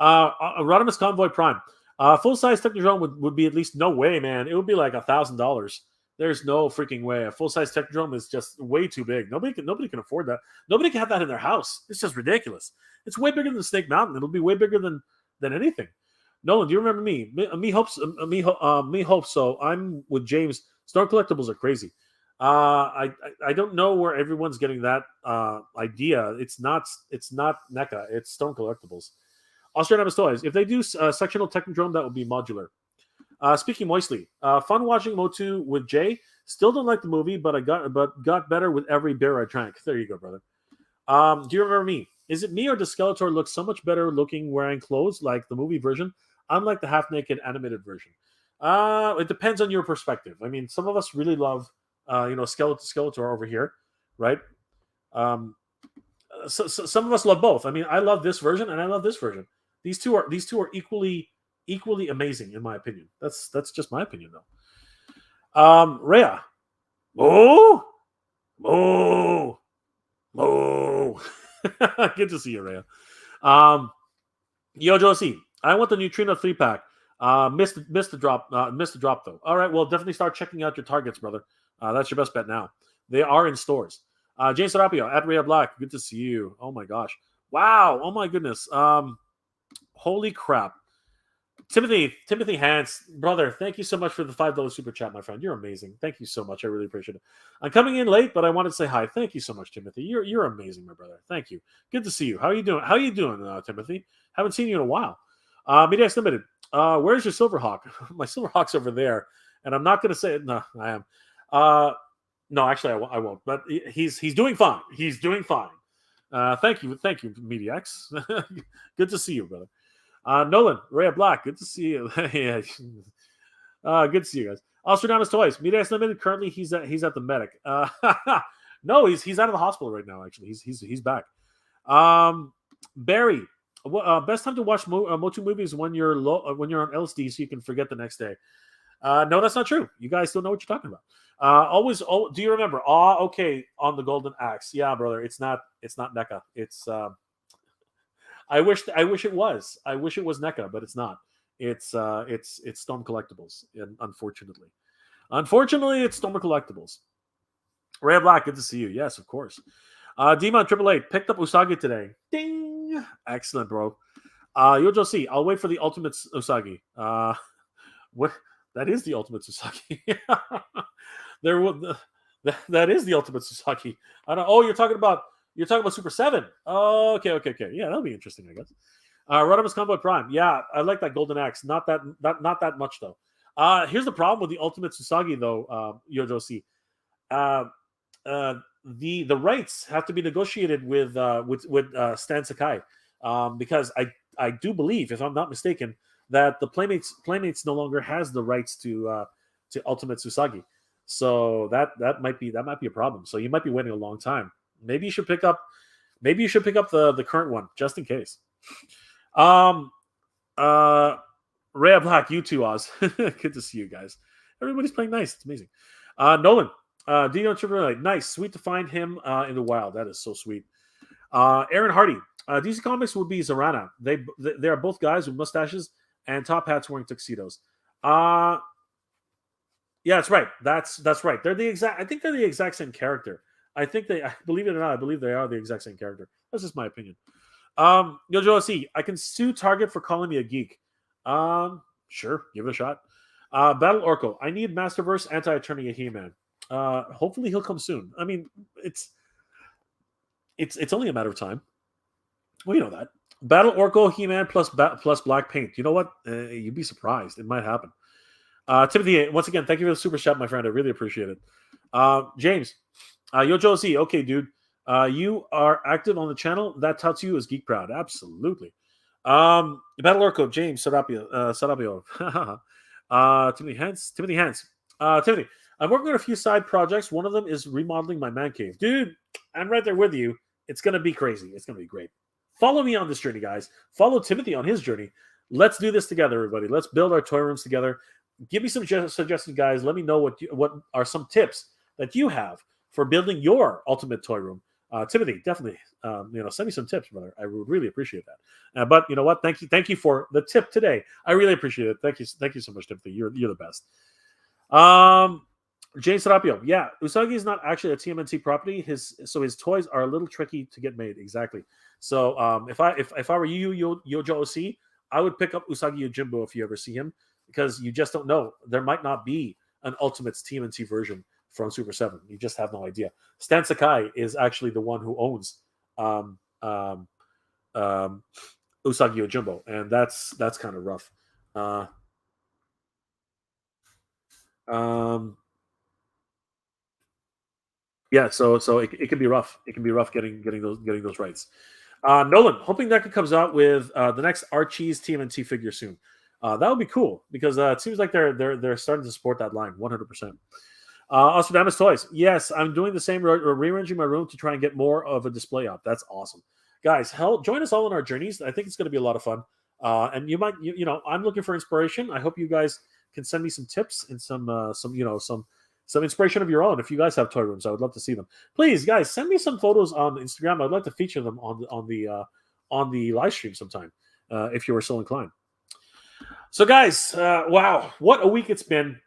Rodimus Convoy Prime. Full-size Technodrome would be at least no way, man. It would be like $1,000. There's no freaking way. A full-size Technodrome is just way too big. Nobody can afford that. Nobody can have that in their house. It's just ridiculous. It's way bigger than Snake Mountain. It'll be way bigger than anything. Nolan, do you remember me? Me hopes so. I'm with James. Stone collectibles are crazy. I don't know where everyone's getting that idea. It's not NECA. It's Stone Collectibles. Australian Toys. If they do sectional Technodrome, that would be modular. Speaking moistly, fun watching MOTU with Jay. Still don't like the movie, but got better with every beer I drank. There you go, brother. Do you remember me? Is it me or does Skeletor look so much better looking wearing clothes like the movie version, unlike the half-naked animated version? It depends on your perspective. I mean, some of us really love, Skeletor over here, right? So some of us love both. I mean, I love this version and I love this version. These two are equally amazing in my opinion. That's just my opinion though. Rhea. Moo. Good to see you, Rhea. Yo, Josie, I want the Neutrino 3-pack. Missed the drop though. All right, well, definitely start checking out your targets, brother. That's your best bet now. They are in stores. James Serapio at Rhea Black. Good to see you. Oh my gosh. Wow. Oh my goodness. Holy crap. Timothy Hans, brother, thank you so much for the $5 super chat, my friend. You're amazing. Thank you so much. I really appreciate it. I'm coming in late, but I wanted to say hi. Thank you so much, Timothy. You're amazing, my brother. Thank you. Good to see you. How are you doing? Timothy? Haven't seen you in a while. Media Limited. Where's your Silverhawk? My Silverhawk's over there, and I'm not going to say it. No, I am. No, actually, I won't. But he's doing fine. He's doing fine. Thank you, MediaX. Good to see you, brother. Nolan, Rhea Black, good to see you. Yeah. Good to see you guys. Australian Toys, Media Limited. Currently, he's at the medic. No, he's out of the hospital right now. Actually, he's back. Barry, best time to watch MOTU movies when you're when you're on LSD, so you can forget the next day. No, that's not true. You guys don't know what you're talking about. Do you remember? Okay, on the Golden Axe. Yeah, brother, it's not NECA. It's I wish it was. I wish it was NECA, but it's not. It's Stone Collectibles, unfortunately. Unfortunately, it's Stone Collectibles. Ray Black, good to see you. Yes, of course. Demon 888 picked up Usagi today. Ding! Excellent, bro. Yojo C, I'll wait for the ultimate Usagi. What? That is the ultimate Usagi. That is the ultimate Usagi. I don't. Oh, you're talking about Super 7. Oh, okay. Yeah, that'll be interesting, I guess. Rodimus Combo Prime. Yeah, I like that Golden Axe. Not that much though. Here's the problem with the Ultimate Susagi though, Yojo C. The rights have to be negotiated with Stan Sakai, because I do believe, if I'm not mistaken, that the Playmates no longer has the rights to Ultimate Susagi. So that might be a problem. So you might be waiting a long time. Maybe you should pick up the current one just in case. Rhea Black, you too, Oz. Good to see you guys. Everybody's playing nice. It's amazing. Nolan, Dino Triple, nice, sweet to find him in the wild. That is so sweet. Aaron Hardy, DC Comics would be Zarana. They are both guys with mustaches and top hats wearing tuxedos. Yeah, that's right. That's right. I think they're the exact same character. Believe it or not, I believe they are the exact same character. That's just my opinion. Yojo C, I can sue Target for calling me a geek. Sure, give it a shot. Battle Orko, I need Masterverse anti-attorney He-Man. Hopefully he'll come soon. I mean, it's only a matter of time. Well, you know that. Battle Orko He-Man plus black paint. You know what? You'd be surprised. It might happen. Timothy, once again, thank you for the super chat, my friend. I really appreciate it. James, Yojo C, okay, dude. You are active on the channel. That touts you as Geek Proud. Absolutely. Battle Orko, James Sarabio. Timothy Hans. Timothy, I'm working on a few side projects. One of them is remodeling my man cave. Dude, I'm right there with you. It's going to be crazy. It's going to be great. Follow me on this journey, guys. Follow Timothy on his journey. Let's do this together, everybody. Let's build our toy rooms together. Give me some suggestions, guys. Let me know what are some tips that you have for building your ultimate toy room. Timothy, definitely, send me some tips, brother. I would really appreciate that. But you know what? Thank you for the tip today. I really appreciate it. Thank you so much, Timothy. You're the best. Jane Serapio, yeah, Usagi is not actually a TMNT property. His toys are a little tricky to get made. Exactly. So if I were you, Yojo OC, I would pick up Usagi Yojimbo if you ever see him, because you just don't know. There might not be an Ultimates TMNT version from Super 7. You just have no idea. Stan Sakai is actually the one who owns Usagi Yojimbo, and that's kind of rough. Yeah, so it can be rough. It can be rough getting those rights. Nolan, hoping that comes out with the next Archie's TMNT figure soon. That would be cool, because it seems like they're starting to support that line 100%. Ostradamus Toys, yes, I'm doing the same. Rearranging my room to try and get more of a display up. That's awesome, guys. Join us all on our journeys. I think it's going to be a lot of fun. And you might, I'm looking for inspiration. I hope you guys can send me some tips and some inspiration of your own. If you guys have toy rooms, I would love to see them. Please, guys, send me some photos on Instagram. I'd like to feature them on the live stream sometime, if you are so inclined. So, guys, wow, what a week it's been!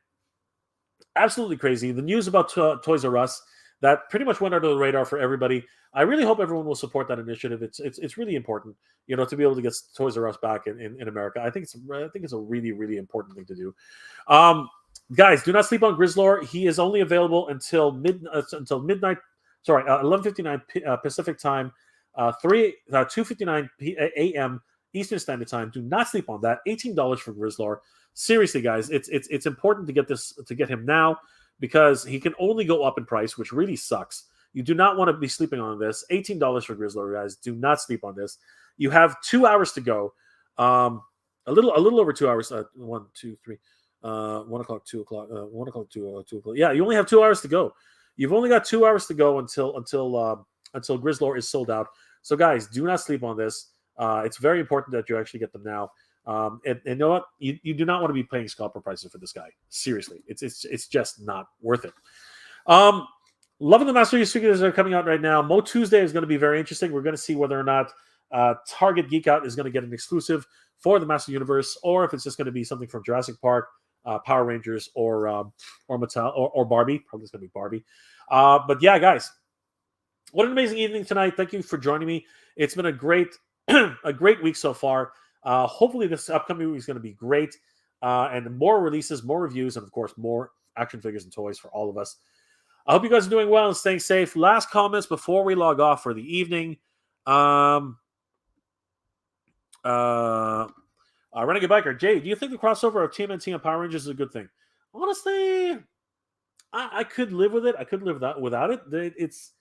Absolutely crazy. The news about Toys R Us that pretty much went under the radar for everybody. I really hope everyone will support that initiative. It's really important, to be able to get Toys R Us back in America. I think it's a really, really important thing to do. Guys, do not sleep on Grizzlor. He is only available until midnight. Sorry, 11:59 Pacific time, 2:59 a.m. Eastern Standard Time. Do not sleep on that. $18 for Grizzlor. Seriously, guys, it's important to get him now, because he can only go up in price, which really sucks. You do not want to be sleeping on this. $18 for Grizzlor, guys. Do not sleep on this. You have 2 hours to go. A little over 2 hours. 1, 2, 3. 1 o'clock, 2 o'clock, 1 o'clock, 2 o'clock. Yeah, you only have 2 hours to go. You've only got 2 hours to go until Grizzlor is sold out. So, guys, do not sleep on this. It's very important that you actually get them now. And you know what? You do not want to be paying scalper prices for this guy. Seriously, it's just not worth it. Loving the Master Use figures that are coming out right now. Mo Tuesday is going to be very interesting. We're going to see whether or not Target Geek Out is going to get an exclusive for the Master Universe, or if it's just going to be something from Jurassic Park, Power Rangers, or Mattel, or Barbie. Probably it's going to be Barbie. But yeah, guys, what an amazing evening tonight. Thank you for joining me. It's been a great week so far. Hopefully this upcoming week is going to be great, and more releases, more reviews, and of course more action figures and toys for all of us. I hope you guys are doing well and staying safe. Last comments before we log off for the evening. Renegade Biker, Jay, do you think the crossover of TMNT and Power Rangers is a good thing? Honestly, I could live with it. I could live without it. It's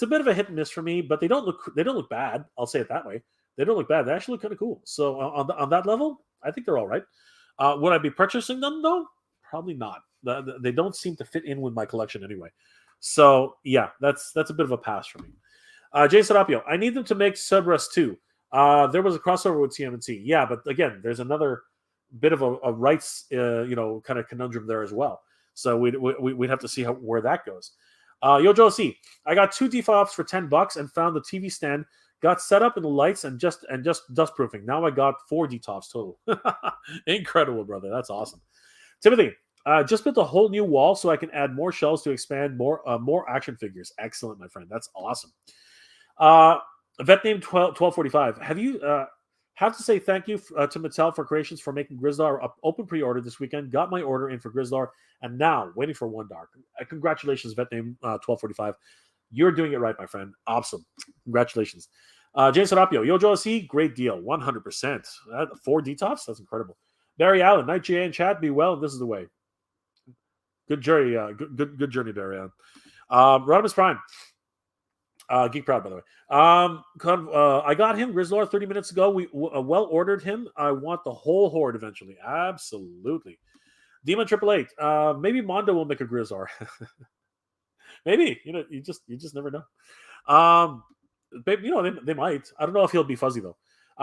a bit of a hit and miss for me, but they don't look bad. I'll say it that way. They don't look bad. They actually look kind of cool. So on that level, I think they're all right. Would I be purchasing them though? Probably not. They don't seem to fit in with my collection anyway. So yeah, that's a bit of a pass for me. Jay Serapio, I need them to make Cerberus too. There was a crossover with TMNT. Yeah, but again, there's another bit of a rights kind of conundrum there as well. So we'd have to see where that goes. Yojo C, I got 2 defops for $10 and found the TV stand. Got set up in the lights and just dust proofing. Now I got 4 detops total. Incredible, brother. That's awesome. Timothy, just built a whole new wall so I can add more shelves to expand more action figures. Excellent, my friend. That's awesome. Vet name 1245. Have to say thank you to Mattel for Creations for making Grizzlor open pre-order this weekend. Got my order in for Grizzlor and now waiting for One Dark. Congratulations, Vet name 1245. You're doing it right, my friend. Awesome. Congratulations. James Serapio, Yojo C, great deal. 100%. 4 detops? That's incredible. Barry Allen, Night GA in chat. Be well. This is the way. Good journey. Good journey, Barry Allen. Rodimus Prime. Geek Proud, by the way. I got him, Grizzlor, 30 minutes ago. We well ordered him. I want the whole horde eventually. Absolutely. Demon 888. Maybe Mondo will make a Grizzlor. Maybe. You just never know. They might. I don't know if he'll be fuzzy though.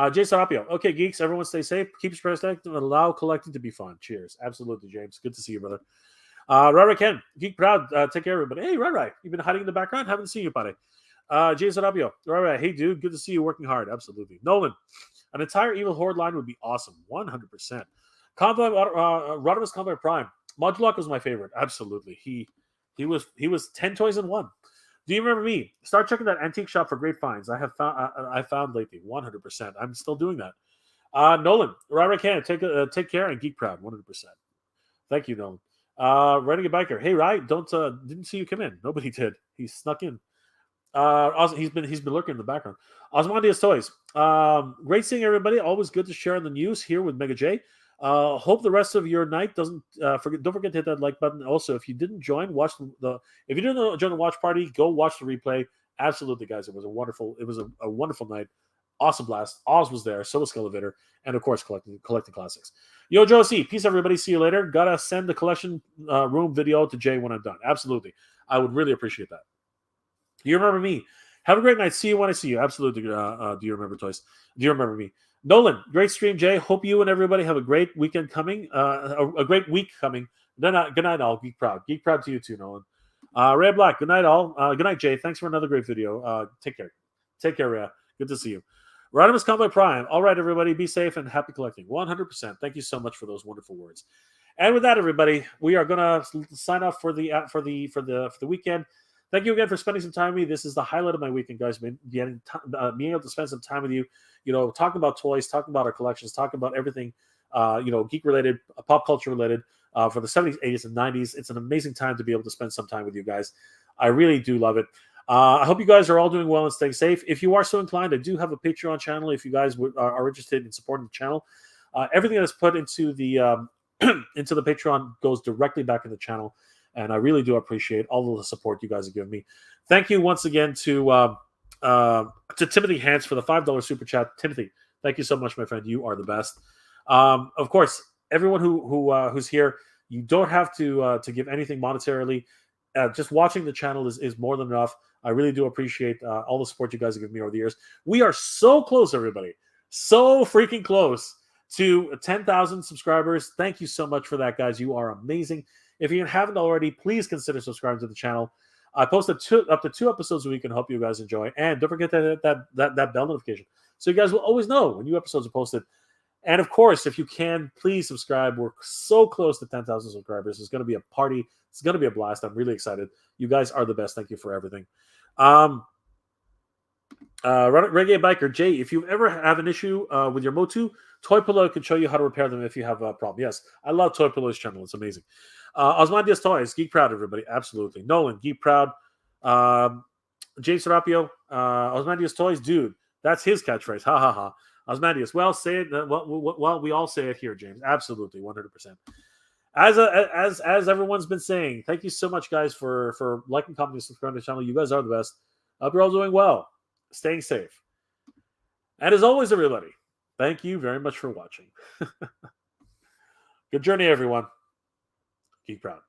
Jay Serapio. Okay, geeks, everyone stay safe. Keep your perspective and allow collecting to be fun. Cheers. Absolutely, James. Good to see you, brother. Rai Ken, Geek Proud. Take care, everybody. Hey, Rai, you've been hiding in the background. Haven't seen you, buddy. Jason Abio. All right. Hey, dude. Good to see you working hard. Absolutely. Nolan. An entire Evil Horde line would be awesome. 100%. Rodimus Convoy Prime. Modulok was my favorite. Absolutely. He was 10 toys in one. Do you remember me? Start checking that antique shop for great finds. I found lately. 100%. I'm still doing that. Nolan. Right can. Take care and geek proud. 100%. Thank you, Nolan. Renegade Biker. Hey, right. Didn't see you come in. Nobody did. He snuck in. He's been lurking in the background. Osmondius Toys. Great seeing everybody. Always good to share the news here with Mega J. Hope the rest of your night don't forget to hit that like button. Also, if you didn't join, if you didn't join the watch party, go watch the replay. Absolutely, guys. It was a wonderful night. Awesome blast. Oz was there. So was Skelevator. And of course, collecting classics. Yo, Joe C. Peace, everybody. See you later. Gotta send the collection room video to Jay when I'm done. Absolutely. I would really appreciate that. Do you remember me? Have a great night. See you when I see you. Absolutely. Do you remember Toys? Do you remember me? Nolan, great stream, Jay. Hope you and everybody have a great weekend coming. A great week coming. Good night, all. Geek proud. Geek proud to you too, Nolan. Ray Black. Good night, all. Good night, Jay. Thanks for another great video. Take care. Take care, Ray. Good to see you. Rodimus Convoy Prime. All right, everybody. Be safe and happy collecting. 100%. Thank you so much for those wonderful words. And with that, everybody, we are gonna sign off for the weekend. Thank you again for spending some time with me. This is the highlight of my weekend, guys. Being able to spend some time with you, talking about toys, talking about our collections, talking about everything, geek related, pop culture related, for the 70s, 80s, and 90s. It's an amazing time to be able to spend some time with you guys. I really do love it. I hope you guys are all doing well and staying safe. If you are so inclined, I do have a Patreon channel. If you guys are interested in supporting the channel, everything that's put into the into the Patreon goes directly back in the channel. And I really do appreciate all of the support you guys have given me. Thank you once again to Timothy Hans for the $5 super chat. Timothy, thank you so much, my friend. You are the best. Of course, everyone who's here, you don't have to give anything monetarily. Just watching the channel is more than enough. I really do appreciate all the support you guys have given me over the years. We are so close, everybody. So freaking close to 10,000 subscribers. Thank you so much for that, guys. You are amazing. If you haven't already, please consider subscribing to the channel. I post up to 2 episodes a week and hope you guys enjoy. And don't forget that bell notification, so you guys will always know when new episodes are posted. And of course, if you can, please subscribe. We're so close to 10,000 subscribers. It's going to be a party. It's going to be a blast. I'm really excited. You guys are the best. Thank you for everything. Reggae Biker, Jay, if you ever have an issue with your MOTU, Toy Pillow can show you how to repair them if you have a problem. Yes, I love Toy Pillow's channel. It's amazing. Osmondius Toys, Geek Proud, everybody. Absolutely. Nolan, Geek Proud. James Serapio, Osmondius Toys, dude, that's his catchphrase. Ha ha ha. Osmondius, well, say it. Well, we all say it here, James. Absolutely, 100%. As everyone's been saying, thank you so much, guys, for liking, commenting, and subscribing to the channel. You guys are the best. Hope you're all doing well, staying safe. And as always, everybody, thank you very much for watching. Good journey, everyone. Geek Proud.